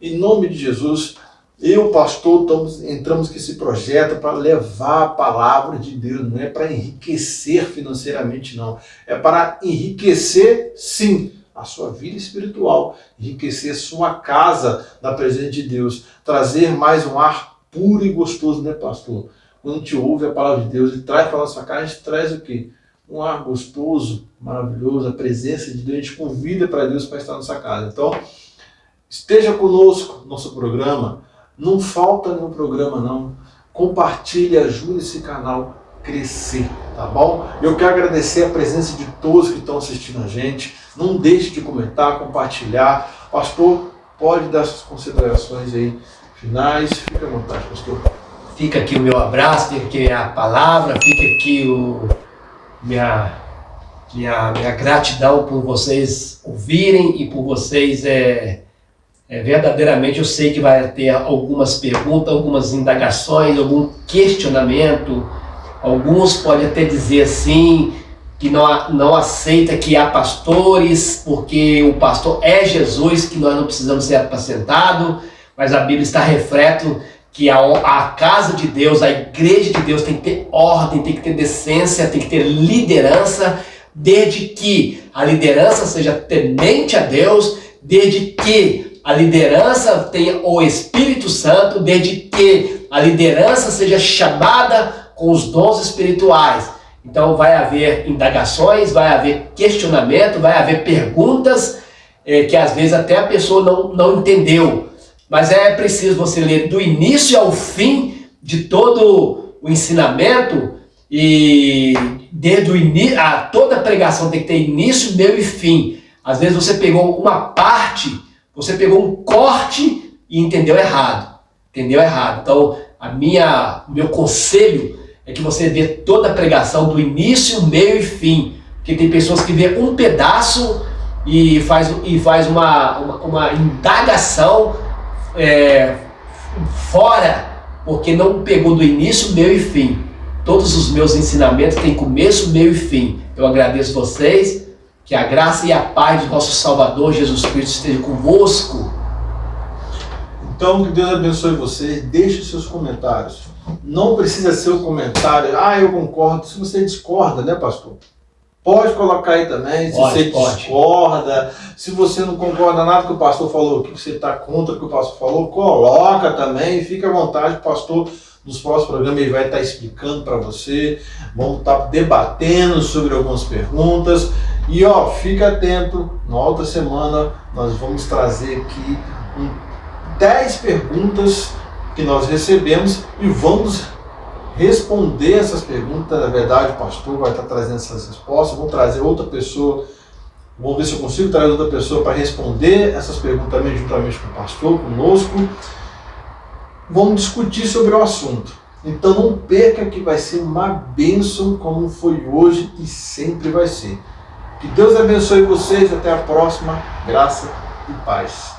em nome de Jesus. Eu, pastor, entramos com esse projeto para levar a palavra de Deus, não é para enriquecer financeiramente, não. É para enriquecer, sim, a sua vida espiritual, enriquecer sua casa na presença de Deus, trazer mais um ar puro e gostoso, né, pastor? Quando a gente ouve a palavra de Deus e traz para a nossa casa, a gente traz o quê? Um ar gostoso, maravilhoso, a presença de Deus, a gente convida para Deus para estar na nossa casa. Então, esteja conosco no nosso programa, não falta nenhum programa não, compartilhe, ajude esse canal a crescer, tá bom? Eu quero agradecer a presença de todos que estão assistindo a gente, não deixe de comentar, compartilhar. Pastor, pode dar suas considerações aí finais, fique à vontade, pastor. Fica aqui o meu abraço, fica aqui a palavra, fica aqui minha gratidão por vocês ouvirem e por vocês verdadeiramente. Eu sei que vai ter algumas perguntas, algumas indagações, algum questionamento. Alguns podem até dizer assim, que não aceita que há pastores, porque o pastor é Jesus, que nós não precisamos ser apacentados, mas a Bíblia está refleto que a casa de Deus, a igreja de Deus tem que ter ordem, tem que ter decência, tem que ter liderança, desde que a liderança seja temente a Deus, desde que a liderança tenha o Espírito Santo, desde que a liderança seja chamada com os dons espirituais. Então vai haver indagações, vai haver questionamento, vai haver perguntas que às vezes até a pessoa não entendeu. Mas é preciso você ler do início ao fim de todo o ensinamento, e desde o início, toda a pregação tem que ter início, meio e fim. Às vezes você pegou uma parte, você pegou um corte e entendeu errado. Então O meu conselho é que você vê toda a pregação do início, meio e fim. Porque tem pessoas que vê um pedaço e faz uma indagação fora, porque não pegou do início, meio e fim. Todos os meus ensinamentos têm começo, meio e fim. Eu agradeço vocês, que a graça e a paz de nosso Salvador Jesus Cristo esteja convosco. Então, que Deus abençoe vocês. Deixe os seus comentários. Não precisa ser o comentário, eu concordo. Se você discorda, né, pastor? Pode colocar aí também, se você discorda, se você não concorda nada que o pastor falou, que você está contra o que o pastor falou, coloca também, fica à vontade, o pastor nos próximos programas ele vai estar explicando para você, vamos estar debatendo sobre algumas perguntas, e fica atento, na outra semana nós vamos trazer aqui 10 perguntas que nós recebemos e vamos responder essas perguntas. Na verdade, o pastor vai estar trazendo essas respostas. Vou trazer outra pessoa, vamos ver se eu consigo trazer outra pessoa para responder essas perguntas também, juntamente com o pastor, conosco. Vamos discutir sobre o assunto. Então não perca, que vai ser uma bênção, como foi hoje e sempre vai ser. Que Deus abençoe vocês. Até a próxima. Graça e paz.